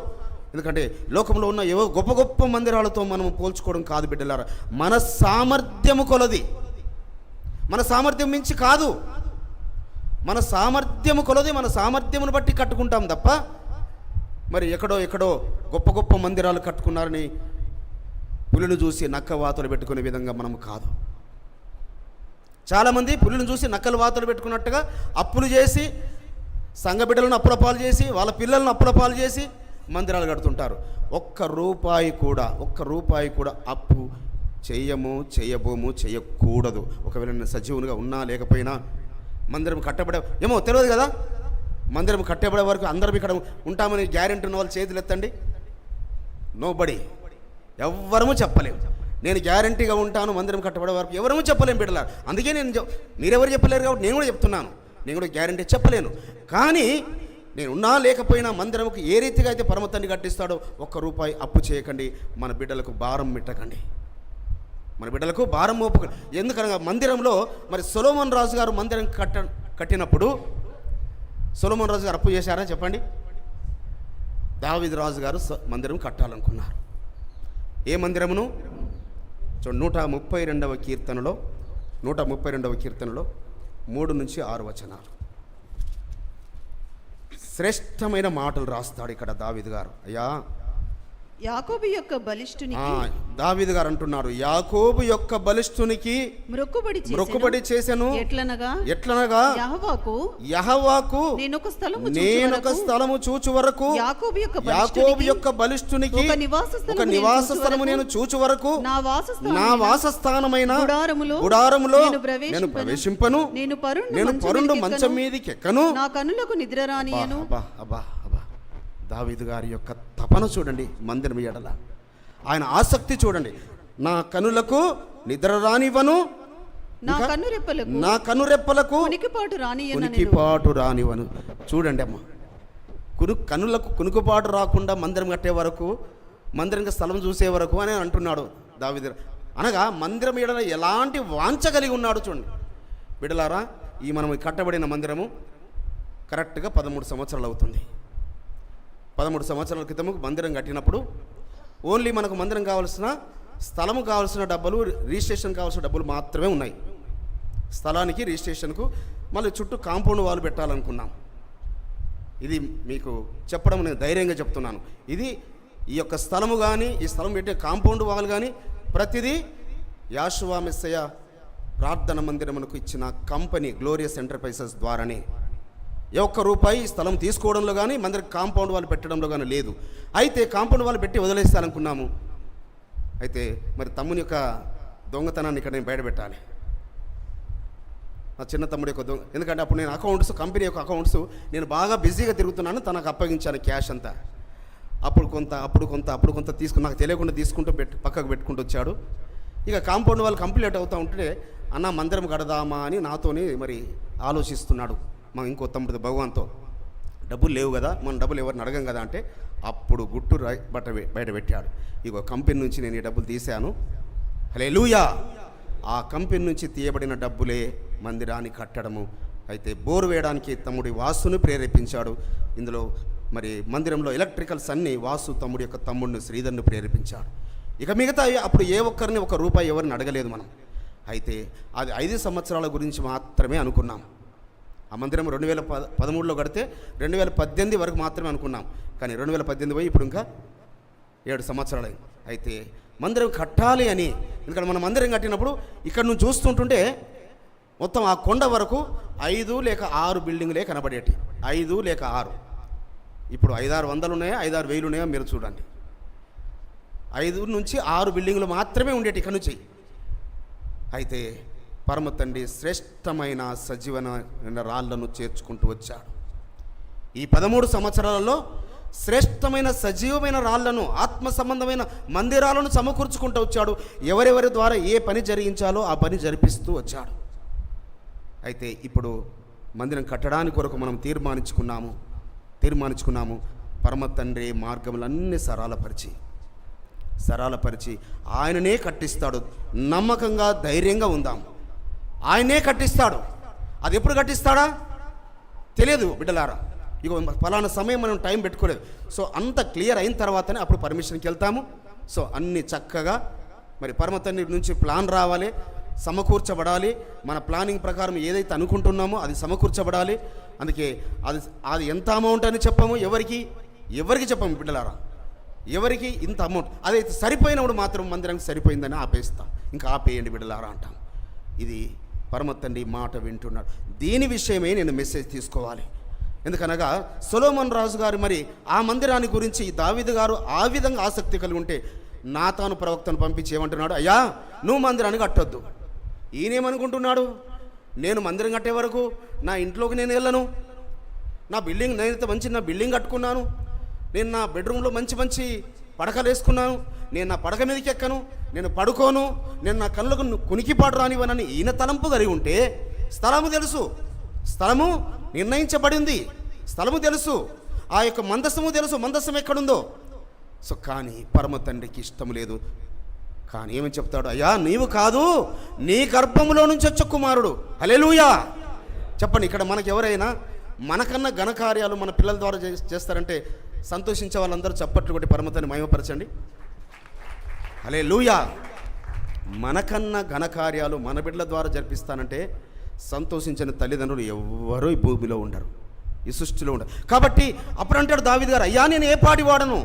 ఎందుకంటే లోకంలో ఉన్న గొప్ప గొప్ప మందిరాలతో మనం పోల్చుకోవడం కాదు బిడ్డలారా. మన సామర్థ్యము కొలది, మన సామర్థ్యం మించి కాదు. మన సామర్థ్యము కొలది, మన సామర్థ్యమును బట్టి కట్టుకుంటాం తప్ప మరి ఎక్కడో గొప్ప గొప్ప మందిరాలు కట్టుకున్నారని పులిని చూసి నక్క వాతలు పెట్టుకునే విధంగా మనం కాదు. చాలామంది పులిని చూసి నక్కలు వాతలు పెట్టుకున్నట్టుగా అప్పులు చేసి, సంఘ బిడ్డలను అప్పుల పాలు చేసి, వాళ్ళ పిల్లలను అప్పుల పాలు చేసి మందిరాలు కడుతుంటారు. ఒక్క రూపాయి కూడా అప్పు చేయకూడదు. ఒకవేళ నేను సజీవునిగా ఉన్నా లేకపోయినా మందిరం కట్టబడే ఏమో తెలియదు కదా. మందిరం కట్టబడే వరకు అందరం ఇక్కడ ఉంటామని గ్యారెంటీ ఉన్న వాళ్ళు చేతులు ఎత్తండి. నోబడి, ఎవ్వరము చెప్పలేము. నేను గ్యారంటీగా ఉంటాను మందిరం కట్టబడే వరకు, ఎవరము చెప్పలేము బిడ్డలారా. అందుకే మీరెవరు చెప్పలేరు కాబట్టి నేను కూడా చెప్తున్నాను. నేను కూడా గ్యారంటీ చెప్పలేను. కానీ నేను ఉన్నా లేకపోయినా మందిరంకు ఏ రీతిగా అయితే పరమతండ్రి కట్టిస్తాడో, 1 రూపాయి అప్పు చేయకండి, మన బిడ్డలకు భారం పెట్టకండి. మన బిడ్డలకు భారం మోపు. ఎందుకనగా మందిరంలో మరి సొలొమోన్ రాజు గారు మందిరం కట్టినప్పుడు సొలొమోన్ రాజు గారు అప్పు చేశారా చెప్పండి? దావీదు రాజు గారు మందిరం కట్టాలనుకున్నారు. ఏ మందిరమును? 132వ కీర్తనలో 3-6 వచనాలు శ్రేష్టమైన మాటలు రాస్తాడు ఇక్కడ దావీదు గారు. అయ్యా, యాకోబు యొక్క బలిష్ఠునికి, దావీదు గారు అంటున్నారు, యాకోబు యొక్క బలిష్ఠునికి మొక్కుబడి చేసెను. ఎట్లనగా యెహోవాకు నేనొక స్థలము చూచు వరకు, యాకోబు యొక్క బలిష్ఠునికి ఒక నివాస స్థలము నేను చూచు వరకు, నా వాసస్థానమైన గుడారములో నేను ప్రవేశింపను, నేను పరుండు మంచం మీదికి ఎక్కను, నా కన్నులకు నిద్ర రానియను. దావీదు గారి యొక్క తపన చూడండి, మందిరం ఎడల ఆయన ఆసక్తి చూడండి. నా కనులకు నిద్ర రానివ్వను, నా కనురెప్పలకు కునికిపాటు రానివ్వను. చూడండి అమ్మ, కనులకు కునుకుపాటు రాకుండా మందిరం కట్టే వరకు, మందిరంగా స్థలం చూసే వరకు అని అంటున్నాడు దావీదు. అనగా మందిరం ఎడల ఎలాంటి వాంఛ కలిగి ఉన్నాడు చూడండి. బిడ్డలారా, ఈ మనం కట్టబడిన మందిరము కరెక్ట్గా 13 సంవత్సరాలు అవుతుంది. 13 సంవత్సరాల క్రితం మందిరం కట్టినప్పుడు ఓన్లీ మనకు మందిరం కావాల్సిన స్థలము కావాల్సిన డబ్బులు, రిజిస్ట్రేషన్ కావాల్సిన డబ్బులు మాత్రమే ఉన్నాయి. స్థలానికి రిజిస్ట్రేషన్కు మళ్ళీ చుట్టూ కాంపౌండ్ వాల్ పెట్టాలనుకున్నాం. ఇది మీకు చెప్పడం నేను ధైర్యంగా చెప్తున్నాను. ఇది ఈ యొక్క స్థలము కానీ, ఈ స్థలం పెట్టే కాంపౌండ్ వాల్ కానీ ప్రతిదీ యాషువా మెస్సయ్య ప్రార్థన మందిరమునకు ఇచ్చిన కంపెనీ గ్లోరియస్ ఎంటర్ప్రైజెస్ ద్వారానే. ఒక్క రూపాయి స్థలం తీసుకోవడంలో కానీ, మందిర కాంపౌండ్ వాళ్ళు పెట్టడంలో కానీ లేదు. అయితే కాంపౌండ్ వాళ్ళు పెట్టి వదిలేస్తాననుకున్నాము. అయితే మరి తమ్ముని యొక్క దొంగతనాన్ని ఇక్కడ నేను బయటపెట్టాలి. నా చిన్న తమ్ముడి యొక్క ఎందుకంటే అప్పుడు నేను కంపెనీ యొక్క అకౌంట్స్ నేను బాగా బిజీగా తిరుగుతున్నాను. తనకు అప్పగించాను క్యాష్ అంతా. అప్పుడు కొంత తీసుకుని నాకు తెలియకుండా తీసుకుంటూ పక్కకు పెట్టుకుంటూ వచ్చాడు. ఇక కాంపౌండ్ వాళ్ళు కంప్లీట్ అవుతూ ఉంటే అన్న మందిరం కడదామా అని నాతోని మరి ఆలోచిస్తున్నాడు. మా ఇంకో తమ్ముడు భగవాన్తో, డబ్బులు లేవు కదా, మనం డబ్బులు ఎవరిని అడగం కదా అంటే, అప్పుడు గుట్టు బయట పెట్టాడు. ఇగో కంపెనీ నుంచి నేను ఈ డబ్బులు తీశాను. హల్లెలూయా. ఆ కంపెనీ నుంచి తీయబడిన డబ్బులే మందిరాన్ని కట్టడము. అయితే బోరు వేయడానికి తమ్ముడి వాసును ప్రేరేపించాడు. ఇందులో మరి మందిరంలో ఎలక్ట్రికల్స్ అన్నీ వాసు తమ్ముడి యొక్క తమ్ముడిని శ్రీధర్ను ప్రేరేపించాడు. ఇక మిగతా అప్పుడు ఏ ఒక్కరిని ఒక రూపాయి ఎవరిని అడగలేదు మనం. అయితే అది 5 సంవత్సరాల గురించి మాత్రమే అనుకున్నాం. ఆ మందిరం 2013లో కడితే 2018 వరకు మాత్రమే అనుకున్నాం. కానీ 2018 పోయి ఇప్పుడు ఇంకా 7 సంవత్సరాలు అయింది. అయితే మందిరం కట్టాలి అని, ఎందుకంటే మనం మందిరం కట్టినప్పుడు ఇక్కడ నుంచి చూస్తుంటుంటే మొత్తం ఆ కొండ వరకు 5 లేక 6 బిల్డింగులే కనబడేటి. 5 లేక 6. ఇప్పుడు 5-6 వందలు ఉన్నాయా, 5-6 వేలు ఉన్నాయా మీరు చూడండి. 5 నుంచి 6 బిల్డింగులు మాత్రమే ఉండేటి ఇక్కడ నుంచి. అయితే పరమ తండ్రి శ్రేష్టమైన సజీవమైన రాళ్లను చేర్చుకుంటూ వచ్చాడు. ఈ 13 సంవత్సరాలలో శ్రేష్టమైన సజీవమైన రాళ్లను, ఆత్మ సంబంధమైన మందిరాలను సమకూర్చుకుంటూ వచ్చాడు. ఎవరెవరి ద్వారా ఏ పని జరిగించాలో ఆ పని జరిపిస్తూ వచ్చాడు. అయితే ఇప్పుడు మందిరం కట్టడానికి కొరకు మనం తీర్మానించుకున్నాము. పరమ తండ్రి మార్గములన్నీ సరళపరిచి ఆయననే కట్టిస్తాడు. నమ్మకంగా ధైర్యంగా ఉందాం. ఆయనే కట్టిస్తాడు. అది ఎప్పుడు కట్టిస్తాడా తెలియదు బిడ్డలారా. ఇక ఫలానా సమయం మనం టైం పెట్టుకోలేదు. సో అంత క్లియర్ అయిన తర్వాతనే అప్పుడు పర్మిషన్కి వెళ్తాము. సో అన్ని చక్కగా మరి పరమ తండ్రి నుంచి ప్లాన్ రావాలి, సమకూర్చబడాలి. మన ప్లానింగ్ ప్రకారం ఏదైతే అనుకుంటున్నామో అది సమకూర్చబడాలి. అందుకే అది ఎంత అమౌంట్ అని చెప్పాము, ఎవరికి చెప్పాము బిడ్డలారా, ఎవరికి ఇంత అమౌంట్. అదైతే సరిపోయినప్పుడు మాత్రం మందిరానికి సరిపోయిందని ఆపేస్తాం. ఇంకా ఆపేయండి బిడ్డలారా అంటాం. ఇది పరమ తండ్రి మాట వింటున్నాడు. దీని విషయమే నేను మెసేజ్ తీసుకోవాలి. ఎందుకనగా సొలొమోన్ రాజు గారు మరి ఆ మందిరాన్ని గురించి దావీదు గారు ఆ విధంగా ఆసక్తి కలిగి ఉంటే నాతాను ప్రవక్తను పంపించి ఏమంటున్నాడు, అయ్యా నువ్వు మందిరాన్ని కట్టొద్దు. ఈయనేమనుకుంటున్నాడు, నేను మందిరం కట్టే వరకు నా ఇంట్లోకి నేను వెళ్ళను, నేనైతే నా బిల్డింగ్ కట్టుకున్నాను, నేను నా బెడ్రూమ్లో మంచి పడకలు వేసుకున్నాను, నేను నా పడక మీదకి ఎక్కను, నేను పడుకోను, నేను నా కళ్ళకు కునికిపాటు రానివ్వనని ఈయన తలంపు కలిగి ఉంటే, స్థలము తెలుసు, స్థలము నిర్ణయించబడింది, స్థలము తెలుసు, ఆ యొక్క మందస్సము తెలుసు, మందస్సం ఎక్కడుందో. సో కానీ పరమ తండ్రికి ఇష్టం లేదు. కానీ ఏమని చెప్తాడు? అయ్యా నీవు కాదు, నీ గర్భములో నుంచి వచ్చే కుమారుడు. హల్లెలూయా. చెప్పండి, ఇక్కడ మనకు ఎవరైనా మనకన్నా ఘనకార్యాలు మన పిల్లల ద్వారా చేస్తారంటే సంతోషించే వాళ్ళందరూ చప్పట్లు కొట్టి పరమతని మహిమపరచండి. హల్లెలూయా. మనకన్నా ఘనకార్యాలు మన బిడ్డల ద్వారా జరిపిస్తానంటే సంతోషించిన తల్లిదండ్రులు ఎవ్వరూ ఈ భూమిలో ఉండరు, ఈ సృష్టిలో ఉండరు. కాబట్టి అప్పుడు అంటాడు దావీదు గారు, అయ్యా నేను ఏ పాటి వాడను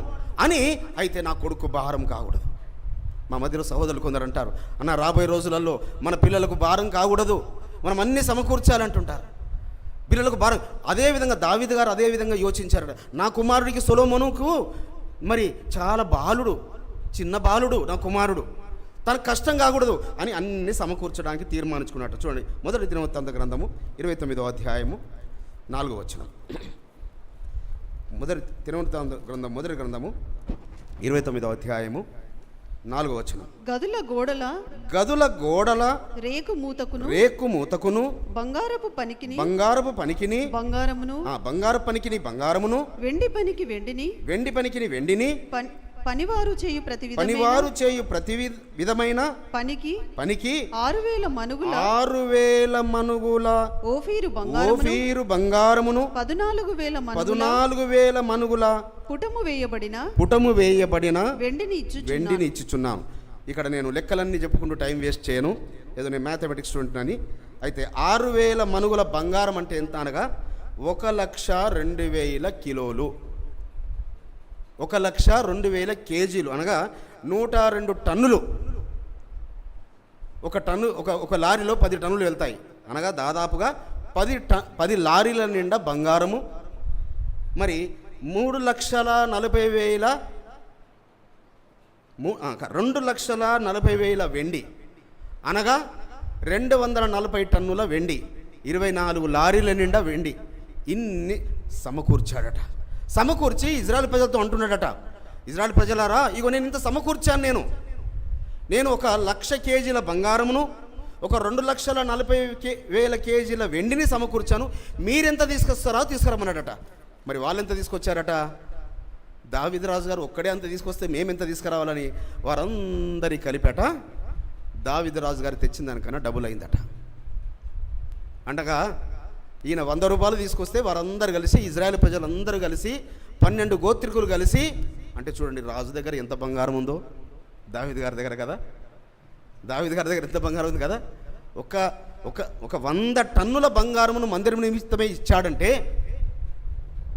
అని, అయితే నా కొడుకు భారం కాకూడదు. మా మధ్యలో సహోదరులు కొందరు అంటారు, అన్న రాబోయే రోజులలో మన పిల్లలకు భారం కాకూడదు, మనం అన్నీ సమకూర్చాలంటుంటారు. పిల్లలకు భారం. అదేవిధంగా దావీదు గారు అదేవిధంగా యోచించారట. నా కుమారుడికి సొలొమోనుకు మరి చాలా బాలుడు, చిన్న బాలుడు నా కుమారుడు, తనకు కష్టం కాకూడదు అని అన్ని సమకూర్చడానికి తీర్మానించుకున్నట్టు. చూడండి, మొదటి దినవృత్తాంత గ్రంథము 29వ అధ్యాయము 4వ వచనం. మొదటి దినవృత్తాంత గ్రంథం మొదటి గ్రంథము 29వ అధ్యాయము 4వ వచనం. గదుల గోడల రేకు మూతకును బంగారపు పనికిని బంగారమును వెండి పనికి వెండిని పనివారు చేయు ప్రతి విధమైన పనికి 6,000 మనుగుల ఓఫీరు బంగారమును 14,000 మనుగుల పుటము వేయబడిన వెండిని ఇచ్చుచున్నాను. ఇక్కడ నేను లెక్కలన్నీ చెప్పుకుంటూ టైం వేస్ట్ చేయను, ఏదో నేను మ్యాథమెటిక్స్ స్టూడెంట్ అని. అయితే 6,000 మనుగుల బంగారం అంటే ఎంత అనగా 1,02,000 కిలోలు, 1,02,000 కేజీలు అనగా 102 టన్నులు. ఒక టన్ను ఒక లారీలో 10 టన్నులు వెళ్తాయి అనగా దాదాపుగా 10 లారీల నిండా బంగారము, మరి 2,40,000 వెండి అనగా 240 టన్నుల వెండి, 24 లారీల నిండా వెండి, ఇన్ని సమకూర్చాడట. సమకూర్చి ఇజ్రాయెల్ ప్రజలతో అంటున్నాడట, ఇజ్రాయెల్ ప్రజలారా, ఇగో నేను ఇంత సమకూర్చాను, నేను 1,00,000 కేజీల బంగారమును, 2,40,000 కేజీల వెండిని సమకూర్చాను, మీరెంత తీసుకొస్తారో తీసుకురమ్మన్నాడట. మరి వాళ్ళెంత తీసుకొచ్చారట? దావీదు రాజు గారు ఒక్కడే అంత తీసుకొస్తే మేమెంత తీసుకురావాలని వారందరి కలిపట దావీదు రాజు గారు తెచ్చిన దానికన్నా డబుల్ అయిందట. అంటగా ఈయన 100 రూపాయలు తీసుకొస్తే వారందరూ కలిసి, ఇజ్రాయెల్ ప్రజలందరూ కలిసి, 12 గోత్రికులు కలిసి, అంటే చూడండి రాజు దగ్గర ఎంత బంగారం ఉందో, దావీదు గారి దగ్గర కదా, దావీదు గారి దగ్గర ఎంత బంగారం ఉంది కదా. ఒక 100 టన్నుల బంగారమును మందిరం నిమిత్తమే ఇచ్చాడంటే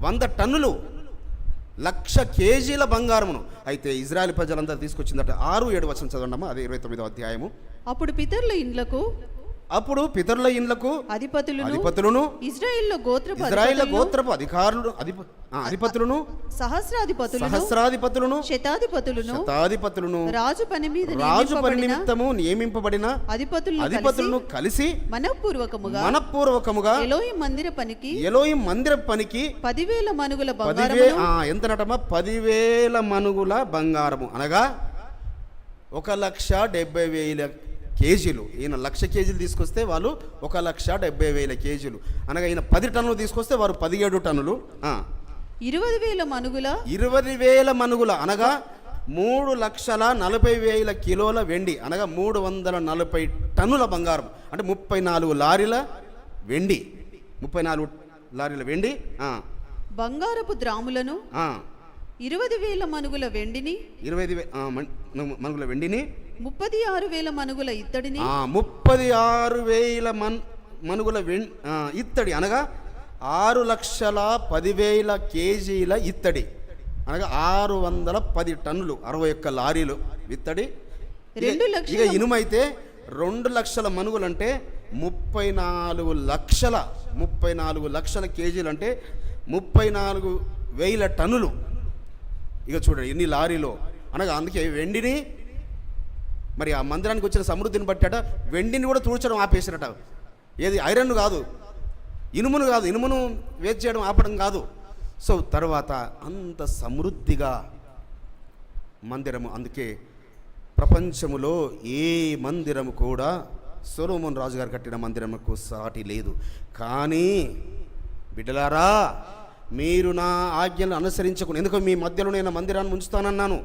100 టన్నులు 1,00,000 కేజీల బంగారమును అయితే ఇజ్రాయెల్ ప్రజలందరూ తీసుకొచ్చిందట. 6-7 వచనం చదవండమ్మా, అదే 29వ అధ్యాయము. అప్పుడు పితరుల ఇండ్లకు అధిపతులను ఇశ్రాయేలు గోత్రపు అధిపతులను సహస్రాధిపతులను శతాధిపతులను రాజు పని నిమిత్తము నియమింపబడిన అధిపతులను కలిసి మనఃపూర్వకముగా ఎలోహిం మందిర పనికి 10,000 మనుగుల ఎంతనటమా 10,000 మనుగుల బంగారము అనగా 1,70,000 కేజీలు. ఈయన 1,00,000 కేజీలు తీసుకొస్తే వాళ్ళు 1,70,000 కేజీలు అనగా ఈయన 10 టన్నులు తీసుకొస్తే వారు 17 టన్నులు. 20,000 మనుగుల అనగా 3,40,000 కిలోల వెండి అనగా 340 టన్నుల బంగారం, అంటే 34 లారీల వెండి, 34 లారీల వెండి. బంగారపు ద్రాములను 20,000 మనుగుల వెండిని మనుగుల వెండిని 36,000 మనుగుల ఇత్తడిని 36,000 మనుగుల ఇత్తడి అనగా 6,10,000 కేజీల ఇత్తడి అనగా 610 టన్నులు, 61 లారీలు ఇత్తడి. ఇక ఇనుమైతే 2,00,000 మనుగులు అంటే 34 లక్షల కేజీలు అంటే 34,000 టన్నులు. ఇక చూడండి ఎన్ని లారీలో అనగా. అందుకే వెండిని మరి ఆ మందిరానికి వచ్చిన సమృద్ధిని బట్టట వెండిని కూడా తూడ్చడం ఆపేసినట. ఏది ఐరన్ కాదు, ఇనుమును కాదు, ఇనుమును వేచి చేయడం ఆపడం కాదు. సో తర్వాత అంత సమృద్ధిగా మందిరము. అందుకే ప్రపంచములో ఏ మందిరము కూడా సొలొమోను రాజుగారు కట్టిన మందిరముకు సాటి లేదు. కానీ బిడ్డలారా, మీరు నా ఆజ్ఞలను అనుసరించకుండా, ఎందుకంటే మీ మధ్యలో నేను మందిరాన్ని ఉంచుతానన్నాను,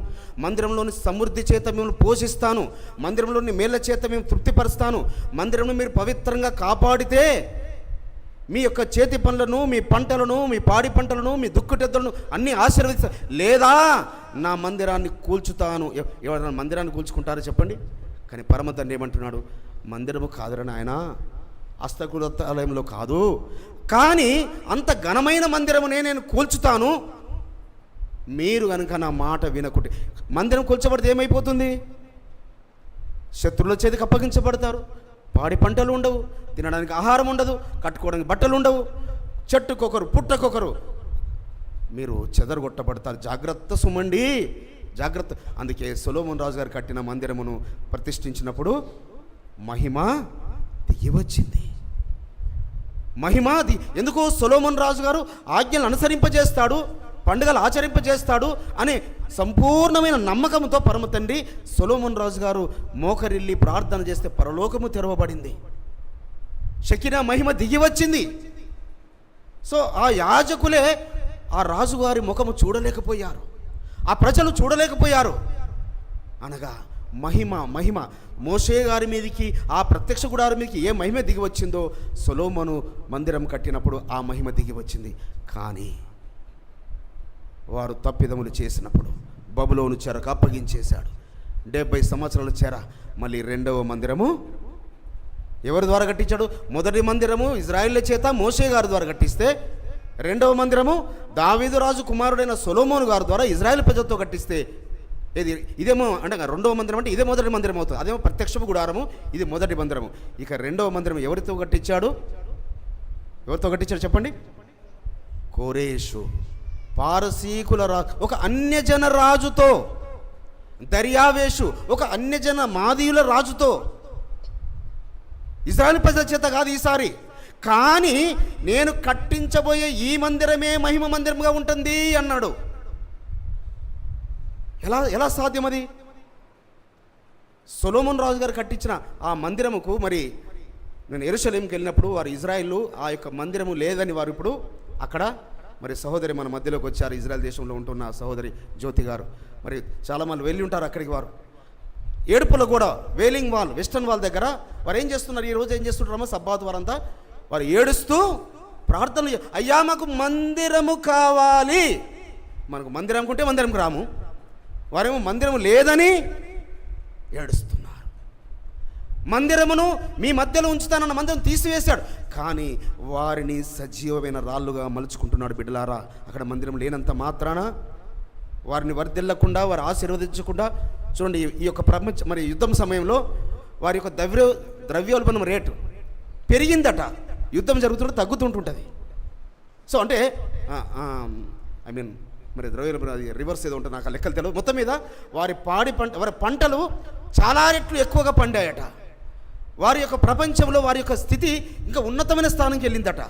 మందిరంలోని సమృద్ధి చేత మిమ్మల్ని పోషిస్తాను, మందిరంలోని మేళ్ల చేత మేము తృప్తిపరుస్తాను, మందిరంను మీరు పవిత్రంగా కాపాడితే మీ యొక్క చేతి పనులను, మీ పంటలను, మీ పాడి పంటలను, మీ దుక్కుటెద్దలను అన్నీ ఆశీర్వదిస్తా, లేదా నా మందిరాన్ని కూల్చుతాను. ఎవరైనా మందిరాన్ని కూల్చుకుంటారో చెప్పండి? కానీ పరమ తండ్రి ఏమంటున్నాడు? మందిరము కాదురని ఆయన హస్తకృతాలయంలో కాదు, కానీ అంత ఘనమైన మందిరమునే నేను కూల్చుతాను, మీరు కనుక నా మాట వినకుంటే. మందిరం కూల్చబడితే ఏమైపోతుంది? శత్రువుల చేతికి అప్పగించబడతారు, పాడి పంటలు ఉండవు, తినడానికి ఆహారం ఉండదు, కట్టుకోవడానికి బట్టలు ఉండవు, చెట్టుకొకరు పుట్టకొకరు, మీరు చెదరగొట్టబడతారు. జాగ్రత్త సుమండి, జాగ్రత్త. అందుకే సొలొమోను రాజు గారు కట్టిన మందిరమును ప్రతిష్ఠించినప్పుడు మహిమ దిగి వచ్చింది. ఎందుకు? సొలొమోను రాజు గారు ఆజ్ఞలు అనుసరింపజేస్తాడు, పండుగలు ఆచరింపజేస్తాడు అనే సంపూర్ణమైన నమ్మకంతో పరమ తండ్రి సొలొమోను రాజు గారు మోకరిల్లి ప్రార్థన చేస్తే పరలోకము తెరవబడింది, షెకినా మహిమ దిగి వచ్చింది. సో ఆ యాజకులే ఆ రాజుగారి ముఖము చూడలేకపోయారు, ఆ ప్రజలు చూడలేకపోయారు. అనగా మహిమ మోషే గారి మీదకి, ఆ ప్రత్యక్ష గుడారి మీదకి ఏ మహిమ దిగి వచ్చిందో సొలొమోను మందిరం కట్టినప్పుడు ఆ మహిమ దిగి వచ్చింది. కానీ వారు తప్పిదములు చేసినప్పుడు బబులోను చెరకు అప్పగించేశాడు. 70 సంవత్సరాల చెర. మళ్ళీ రెండవ మందిరము ఎవరి ద్వారా కట్టించాడు? మొదటి మందిరము ఇజ్రాయేళ్ల చేత మోషే గారి ద్వారా కట్టిస్తే, రెండవ మందిరము దావీదు రాజు కుమారుడైన సొలొమోను గారి ద్వారా ఇజ్రాయేల్ ప్రజలతో కట్టిస్తే, ఇదేమో అంటే రెండవ మందిరం అంటే ఇదే మొదటి మందిరం అవుతుంది. అదేమో ప్రత్యక్షపు గుడారము, ఇది మొదటి మందిరము. ఇక రెండవ మందిరం ఎవరితో కట్టించాడు? చెప్పండి? కోరేషు, పారసీకుల రాజు, ఒక అన్యజన రాజుతో, దర్యావేషు, ఒక అన్యజన మాదీయుల రాజుతో, ఇజ్రాయేల్ ప్రజల చేత కాదు ఈసారి. కానీ నేను కట్టించబోయే ఈ మందిరమే మహిమ మందిరంగా ఉంటుంది అన్నాడు. ఎలా సాధ్యం అది? సొలొమోను రాజు గారు కట్టించిన ఆ మందిరముకు, మరి నేను యెరూషలేముకి వెళ్ళినప్పుడు వారు ఇజ్రాయిల్ ఆ యొక్క మందిరము లేదని వారు ఇప్పుడు అక్కడ, మరి సహోదరి మన మధ్యలోకి వచ్చారు, ఇజ్రాయెల్ దేశంలో ఉంటున్న సహోదరి జ్యోతి గారు. మరి చాలామంది వెళ్ళి ఉంటారు అక్కడికి. వారు ఏడుపుల కూడా వేలింగ్ వాల్, వెస్టర్న్ వాల్ దగ్గర వారు ఏం చేస్తున్నారు? ఈరోజు ఏం చేస్తుంటారమ్మా? సబ్బాతు వారంతా వారు ఏడుస్తూ ప్రార్థనలు, అయ్యా మాకు మందిరము కావాలి. మనకు మందిరం అనుకుంటే మందిరంకి రాము, వారేమో మందిరం లేదని ఏడుస్తున్నారు. మందిరమును మీ మధ్యలో ఉంచుతానన్న మందిరం తీసివేశాడు, కానీ వారిని సజీవమైన రాళ్ళుగా మలుచుకుంటున్నాడు. బిడ్డలారా, అక్కడ మందిరం లేనంత మాత్రాన వారిని వర్ధిల్లకుండా, వారు ఆశీర్వదించకుండా, చూడండి ఈ యొక్క ప్రపంచ మరి యుద్ధం సమయంలో వారి యొక్క ద్రవ్యోల్బణం రేటు పెరిగిందట. యుద్ధం జరుగుతుంటే తగ్గుతుంటుంటుంది. సో అంటే మరి ద్రవ్యోల్బణం అది రివర్స్ ఏదో ఉంటుంది, నాకు ఆ లెక్కలు తెలియదు. మొత్తం మీద వారి వారి పంటలు చాలా రెట్లు ఎక్కువగా పండాయట. వారి యొక్క ప్రపంచంలో వారి యొక్క స్థితి ఇంకా ఉన్నతమైన స్థానంకి వెళ్ళిందట.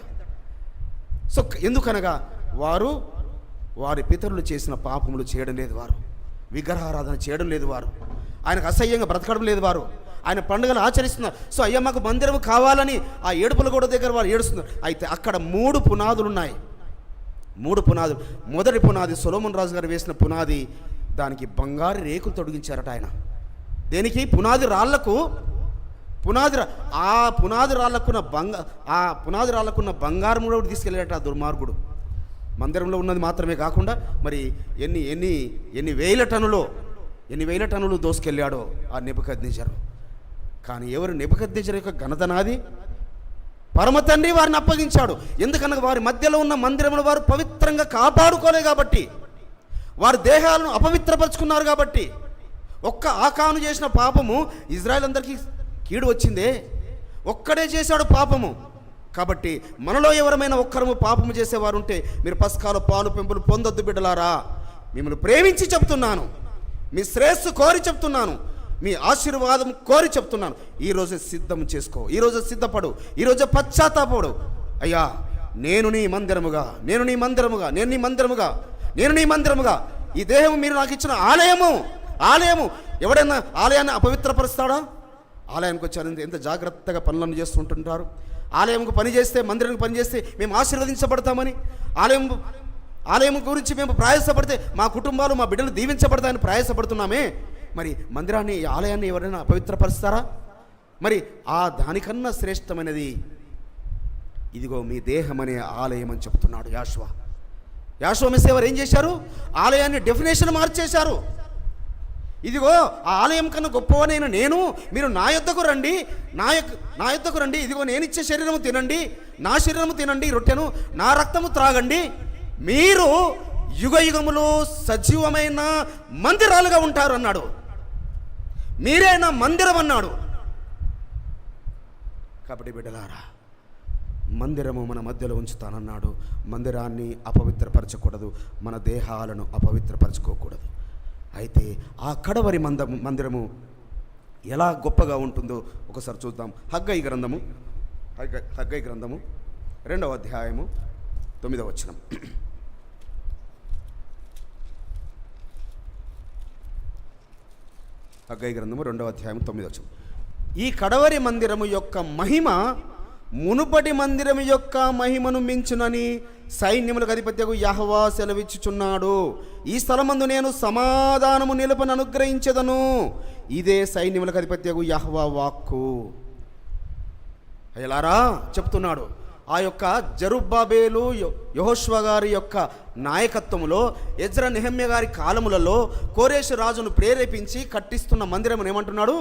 సో ఎందుకనగా వారి పితరులు చేసిన పాపములు చేయడం లేదు, వారు విగ్రహారాధన చేయడం లేదు, వారు ఆయనకు అసహ్యంగా బ్రతకడం లేదు, వారు ఆయన పండుగలు ఆచరిస్తున్నారు. సో అయ్యా మాకు మందిరం కావాలని ఆ ఏడుపుల గోడ దగ్గర వారు ఏడుస్తున్నారు. అయితే అక్కడ 3 పునాదులు ఉన్నాయి. 3 పునాదులు. మొదటి పునాది సొలొమోను రాజు గారు వేసిన పునాది, దానికి బంగారు రేకులు తొడిగించారట ఆయన. దేనికి? పునాది రాళ్లకు. ఆ పునాది రాళ్లకున్న బంగారం కూడా తీసుకెళ్ళాడట ఆ దుర్మార్గుడు. మందిరంలో ఉన్నది మాత్రమే కాకుండా మరి ఎన్ని వేల టన్నులు దోసుకెళ్ళాడో ఆ నెబుకద్నెజరు. కానీ ఎవరు? నెబుకద్నెజరు యొక్క ఘనత నాది. పరమ తండ్రి వారిని అప్పగించాడు. ఎందుకనగా వారి మధ్యలో ఉన్న మందిరమును వారు పవిత్రంగా కాపాడుకోలే కాబట్టి, వారి దేహాలను అపవిత్రపరుచుకున్నారు కాబట్టి. ఒక్క ఆకాను చేసిన పాపము ఇజ్రాయెల్ అందరికీ కీడు వచ్చిందే, ఒక్కడే చేశాడు పాపము. కాబట్టి మనలో ఎవరమైనా ఒక్కరము పాపము చేసేవారు ఉంటే మీరు పస్కాలో పాలు పెంపులు పొందొద్దు బిడ్డలారా. మిమ్మల్ని ప్రేమించి చెప్తున్నాను, మీ శ్రేయస్సు కోరి చెప్తున్నాను, మీ ఆశీర్వాదం కోరి చెప్తున్నాను. ఈరోజే సిద్ధం చేసుకో, ఈరోజే సిద్ధపడు, ఈరోజే పశ్చాత్తాపడు. అయ్యా నేను నీ మందిరముగా, ఈ దేహము మీరు నాకు ఇచ్చిన ఆలయము. ఎవడైనా ఆలయాన్ని అపవిత్రపరుస్తాడా? ఆలయానికి వచ్చారు ఎంత జాగ్రత్తగా పనులను చేస్తుంటుంటారు. ఆలయంకు పనిచేస్తే, మందిరానికి పనిచేస్తే మేము ఆశీర్వదించబడతామని, ఆలయం గురించి మేము ప్రయాసపడితే మా కుటుంబాలు, మా బిడ్డలు దీవించబడతామని ప్రయాసపడుతున్నామే. మరి మందిరాన్ని, ఆలయాన్ని ఎవరైనా అపవిత్రపరుస్తారా? మరి దానికన్నా శ్రేష్టమైనది ఇదిగో మీ దేహం అనే ఆలయం అని చెప్తున్నాడు యాషువ మెస్సీయ వారు ఏం చేశారు? ఆలయాన్ని డెఫినేషన్ మార్చేశారు. ఇదిగో ఆ ఆలయం కన్నా గొప్పవనైన నేను, మీరు నా యొద్దకు రండి, నా యొద్దకు రండి, ఇదిగో నేను ఇచ్చే శరీరము తినండి, నా శరీరము తినండి, రొట్టెను నా రక్తము త్రాగండి, మీరు యుగ యుగములు సజీవమైన మందిరాలుగా ఉంటారు అన్నాడు. మీరే నా మందిరం అన్నాడు. కాబట్టి బిడ్డలారా, మందిరము మన మధ్యలో ఉంచుతానన్నాడు. మందిరాన్ని అపవిత్రపరచకూడదు, మన దేహాలను అపవిత్రపరచుకోకూడదు. అయితే ఆ కడవరి మందిరము ఎలా గొప్పగా ఉంటుందో ఒకసారి చూద్దాం. హగ్గయి గ్రంథము 2వ అధ్యాయము 9వ వచనం. హగ్గయి గ్రంథము 2వ అధ్యాయము 9వ వచనం. ఈ కడవరి మందిరము యొక్క మహిమ మునుపటి మందిరము యొక్క మహిమను మించునని సైన్యములకు అధిపత్యకు యెహోవా సెలవిచ్చుచున్నాడు. ఈ స్థలమందు నేను సమాధానము నిలుపను అనుగ్రహించెదను. ఇదే సైన్యములకు అధిపత్యకు యెహోవా వాక్కు. అయ్యలారా చెప్తున్నాడు. ఆ యొక్క జెరుబ్బాబేలు యెహోషువ గారి యొక్క నాయకత్వములో, ఎజ్రా నెహెమ్యా గారి కాలములలో కోరేషు రాజును ప్రేరేపించి కట్టిస్తున్న మందిరమును ఏమంటున్నాడు?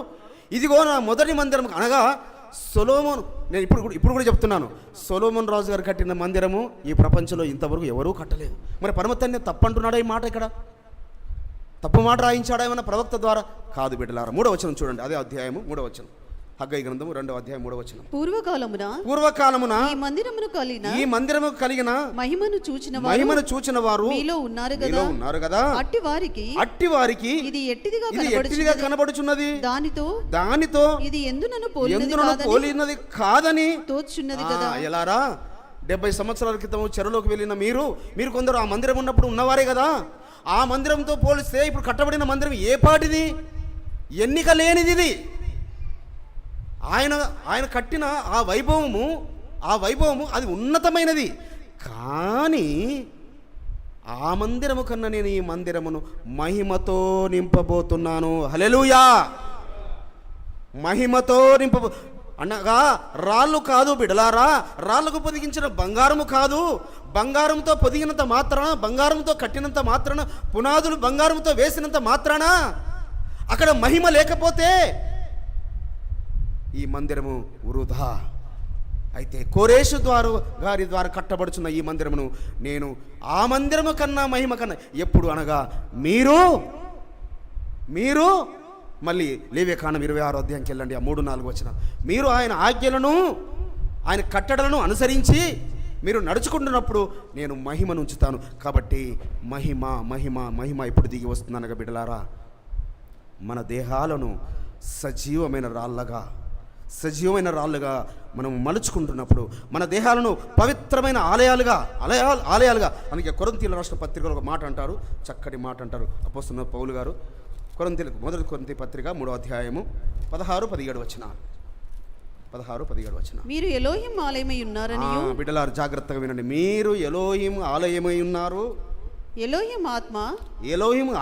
ఇదిగో నా మొదటి మందిరం, అనగా సొలొమోను. నేను ఇప్పుడు కూడా చెప్తున్నాను, సొలొమోన్ రాజు గారు కట్టిన మందిరము ఈ ప్రపంచంలో ఇంతవరకు ఎవరూ కట్టలేదు. మరి పరమతన్య తప్పంటున్నాడా? ఈ మాట ఇక్కడ తప్పు మాట రాయించాడా ఏమన్నా ప్రవక్త ద్వారా? కాదు బిడ్డలారా. 3వ వచనం చూడండి, అదే అధ్యాయము 3వ వచనం. హగ్గయి గ్రంథము 2వ అధ్యాయం 3వ వచనం. పూర్వకాలమున ఈ మందిరము కలిగిన మహిమను చూచిన వారు మీలో ఉన్నారు కదా. అట్టి వారికి ఇది ఎట్టిదిగా కనబడుచున్నది, దానితో ఇది ఎందునను పోలినది కాదని తోచున్నది కదా. ఎలారా 70 సంవత్సరాల క్రితం చెరలోకి వెళ్ళిన మీరు కొందరు ఆ మందిరం ఉన్నప్పుడు ఉన్నవారే కదా. ఆ మందిరంతో పోలిస్తే ఇప్పుడు కట్టబడిన మందిరం ఏ పాటిది? ఎన్నిక లేనిది ఇది. ఆయన కట్టిన ఆ వైభవము అది ఉన్నతమైనది. కానీ ఆ మందిరము కన్నా నేను ఈ మందిరమును మహిమతో నింపబోతున్నాను. హల్లెలూయా! మహిమతో అనగా రాళ్ళు కాదు బిడలారా, రాళ్లకు పొదిగించిన బంగారము కాదు. బంగారంతో పొదిగినంత మాత్రాన, బంగారంతో కట్టినంత మాత్రాన, పునాదులు బంగారంతో వేసినంత మాత్రాన అక్కడ మహిమ లేకపోతే ఈ మందిరము వృధా. అయితే కోరేషు గారి ద్వారా కట్టబడుచున్న ఈ మందిరమును నేను ఆ మందిరము కన్నా మహిమ కన్నా ఎప్పుడు, అనగా మీరు మళ్ళీ లేవియకాండం 26వ అధ్యాయంకి వెళ్ళండి, ఆ 3-4 వచనం. మీరు ఆయన ఆజ్ఞలను, ఆయన కట్టడలను అనుసరించి మీరు నడుచుకుంటున్నప్పుడు నేను మహిమను ఉంచుతాను. కాబట్టి మహిమ మహిమ మహిమ ఇప్పుడు దిగి వస్తుందనగా బిడ్డలారా, మన దేహాలను సజీవమైన రాళ్ళుగా మనం మలుచుకుంటున్నప్పుడు, మన దేహాలను పవిత్రమైన ఆలయాలుగా అందుకే కొరింథీయుల రాష్ట్ర పత్రికలో ఒక మాట అంటారు, చక్కటి మాట అంటారు అపోస్తలుడైన పౌలు గారు. మొదటి కొరింథీ పత్రిక 3వ అధ్యాయము 16-17 వచనాలు. 16-17 వచనాలు. మీరు ఎలోహిం ఆలయమై ఉన్నారని బిడ్డలారు జాగ్రత్తగా వినండి. మీరు ఎలోహిం ఆలయమై ఉన్నారు. ఎలోహిం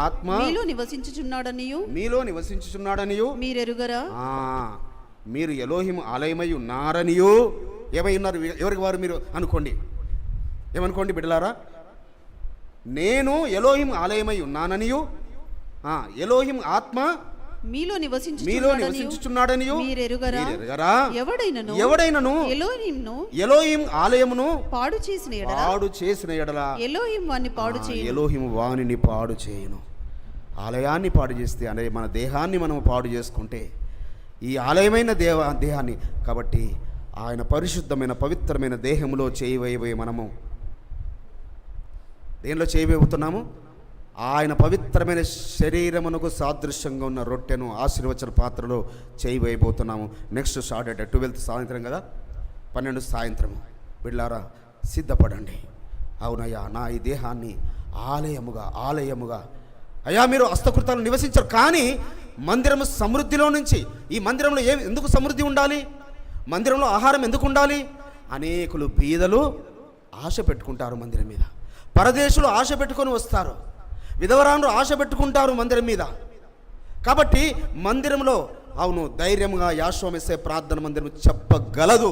ఆత్మ మీలో నివసించుచున్నాడనియు మీరెరుగరా? మీరు ఎలోహిం ఆలయమై ఉన్నారనియో ఏమై ఉన్నారు? ఎవరికి వారు మీరు అనుకోండి. ఏమనుకోండి బిడ్డలారా? నేను ఎలోహిం ఆలయమై ఉన్నాననియు, ఎలోహిం ఆత్మ మీలో నివసించుచున్నాడనియు మీరెరుగరా? ఎవడైనను ఎలోహిం ఆలయమును పాడు చేసిన ఎడల ఎలోహిం వానిని పాడు చేయను. ఆలయాన్ని పాడు చేస్తే, అనే మన దేహాన్ని మనం పాడు చేసుకుంటే, ఈ ఆలయమైన దేహాన్ని, కాబట్టి ఆయన పరిశుద్ధమైన పవిత్రమైన దేహములో చేయబోయే మనము దేనిలో చేయబోతున్నాము? ఆయన పవిత్రమైన శరీరమునకు సాదృశ్యంగా ఉన్న రొట్టెను ఆశీర్వచన పాత్రలో చేయబోతున్నాము. నెక్స్ట్ సాటర్డే 12th సాయంత్రం కదా, 12 సాయంత్రము. బిడ్డలారా సిద్ధపడండి. అవునయ్యా, నా ఈ దేహాన్ని ఆలయముగా అయ్యా మీరు హస్తకృతాలు నివసించరు. కానీ మందిరము సమృద్ధిలో నుంచి, ఈ మందిరంలో ఎందుకు సమృద్ధి ఉండాలి? మందిరంలో ఆహారం ఎందుకు ఉండాలి? అనేకులు బీదలు ఆశ పెట్టుకుంటారు మందిరం మీద, పరదేశులు ఆశ పెట్టుకొని వస్తారు, విధవరాండ్రు ఆశ పెట్టుకుంటారు మందిరం మీద. కాబట్టి మందిరంలో అవును ధైర్యంగా యాషోమెస్సే ప్రార్థన మందిరం చెప్పగలదు.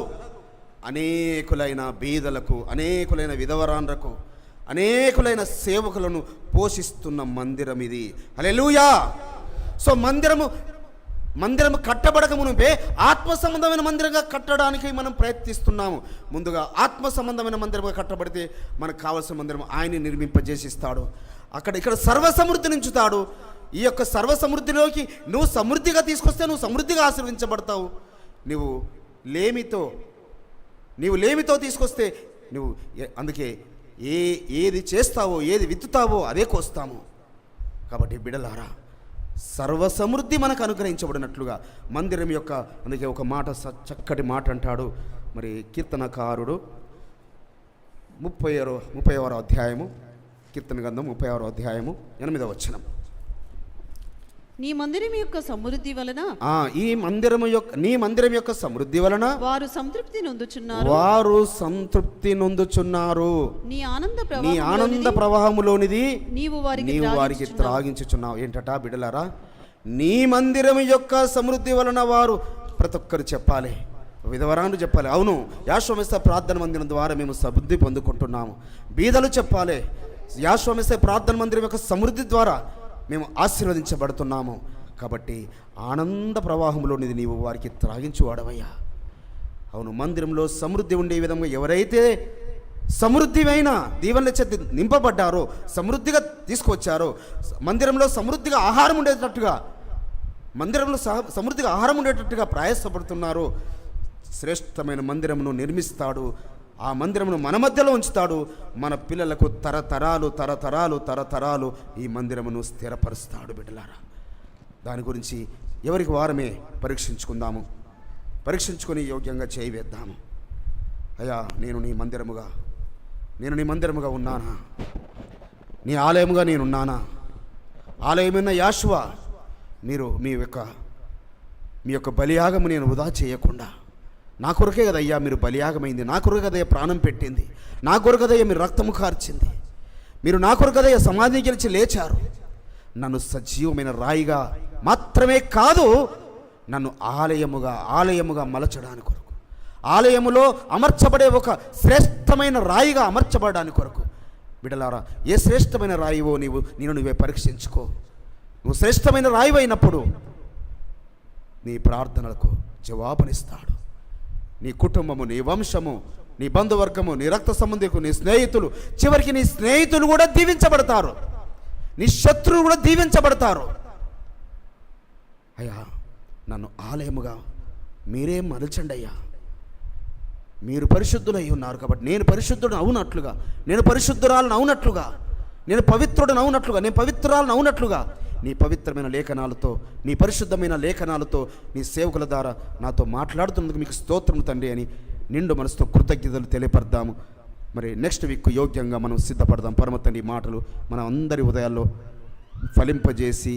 అనేకులైన బీదలకు, అనేకులైన విధవరాండ్రకు, అనేకులైన సేవకులను పోషిస్తున్న మందిరం ఇది. హల్లెలూయా. సో మందిరము కట్టబడక మునిపే ఆత్మ సంబంధమైన మందిరంగా కట్టడానికి మనం ప్రయత్నిస్తున్నాము. ముందుగా ఆత్మ సంబంధమైన మందిరంగా కట్టబడితే మనకు కావాల్సిన మందిరం ఆయన నిర్మింపజేసిస్తాడు. ఇక్కడ సర్వసమృద్ధి నుంచుతాడు. ఈ యొక్క సర్వసమృద్ధిలోకి నువ్వు సమృద్ధిగా తీసుకొస్తే నువ్వు సమృద్ధిగా ఆశీర్వదించబడతావు. నువ్వు లేమితో తీసుకొస్తే నువ్వు అందుకే ఏది చేస్తావో, ఏది విత్తుతావో అదే కోస్తాము. కాబట్టి బిడలారా, సర్వసమృద్ధి మనకు అనుగ్రహించబడినట్లుగా మందిరం యొక్క అందుకే ఒక మాట చక్కటి మాట అంటాడు మరి కీర్తనకారుడు 30వ అధ్యాయము, కీర్తన గ్రంథం 36వ అధ్యాయము 8వ వచనం. నీ మందిరం యొక్క సమృద్ధి వలన నీ మందిరం యొక్క సమృద్ధి వలన వారు సంతృప్తి నొందుచున్నారు. నీ ఆనంద ప్రవాహములోనిది నీవు వారికి త్రాగించుచున్నావు. ఏంటట బిడ్డలారా, నీ మందిరం యొక్క సమృద్ధి వలన వారు ప్రతి ఒక్కరు చెప్పాలి, విధవరాండ్రు చెప్పాలి, అవును యాషోమెస్సే ప్రార్థన మందిరం ద్వారా మేము సమృద్ధి పొందుకుంటున్నాము. బీదలు చెప్పాలి, యాషోమెస్సే ప్రార్థన మందిరం యొక్క సమృద్ధి ద్వారా మేము ఆశీర్వదించబడుతున్నాము. కాబట్టి ఆనంద ప్రవాహంలోనిది నీవు వారికి త్రాగించువాడవయ్యా. అవును, మందిరంలో సమృద్ధి ఉండే విధంగా ఎవరైతే సమృద్ధిమైన దీవెనల చేత నింపబడ్డారో, సమృద్ధిగా తీసుకొచ్చారో, మందిరంలో సమృద్ధిగా ఆహారం ఉండేటట్టుగా, మందిరంలో సమృద్ధిగా ఆహారం ఉండేటట్టుగా ప్రయాసపడుతున్నారో, శ్రేష్టమైన మందిరమును నిర్మిస్తాడు. ఆ మందిరమును మన మధ్యలో ఉంచుతాడు. మన పిల్లలకు తరతరాలు ఈ మందిరమును స్థిరపరుస్తాడు. బిడ్డలారా, దాని గురించి ఎవరికి వారమే పరీక్షించుకుందాము, పరీక్షించుకొని యోగ్యంగా చేయవేద్దాము. అయ్యా, నేను నీ మందిరముగా ఉన్నానా? నీ ఆలయముగా నేనున్నానా? ఆలయమైన యాషువా, మీరు మీ యొక్క బలియాగము నేను వృధా చేయకుండా, నా కొరకే కదయ్యా మీరు బలియాగమైంది, నా కొరకు కదయ్యా ప్రాణం పెట్టింది, నా కొరకు కదయ్యా మీరు రక్తము కార్చింది, మీరు నా కొరకు కదయ్యా సమాధిని గెలిచి లేచారు. నన్ను సజీవమైన రాయిగా మాత్రమే కాదు, నన్ను ఆలయముగా మలచడానికి కొరకు, ఆలయములో అమర్చబడే ఒక శ్రేష్టమైన రాయిగా అమర్చబడడానికి కొరకు. బిడ్డలారా, ఏ శ్రేష్టమైన రాయివో నువ్వే పరీక్షించుకో. నువ్వు శ్రేష్టమైన రాయివి అయినప్పుడు నీ ప్రార్థనలకు జవాబునిస్తాడు. నీ కుటుంబము, నీ వంశము, నీ బంధువర్గము, నీ రక్త సంబంధికులు, నీ స్నేహితులు, చివరికి నీ స్నేహితులు కూడా దీవించబడతారు, నీ శత్రువులు కూడా దీవించబడతారు. అయ్యా, నన్ను ఆలయముగా మీరే మలచండి అయ్యా. మీరు పరిశుద్ధులై ఉన్నారు కాబట్టి నేను పరిశుద్ధుడు అవునట్లుగా, నేను పరిశుద్ధురాలను అవునట్లుగా, నేను పవిత్రుడను అవునట్లుగా, నేను పవిత్రురాలను అవునట్లుగా నీ పవిత్రమైన లేఖనాలతో, నీ పరిశుద్ధమైన లేఖనాలతో నీ సేవకుల ద్వారా నాతో మాట్లాడుతున్నందుకు మీకు స్తోత్రం తండ్రి అని నిండు మనసుతో కృతజ్ఞతలు తెలియపడదాము. మరి నెక్స్ట్ వీక్ యోగ్యంగా మనం సిద్ధపడదాం. పరమ తండ్రి మాటలు మన అందరి ఉదయాల్లో ఫలింపజేసి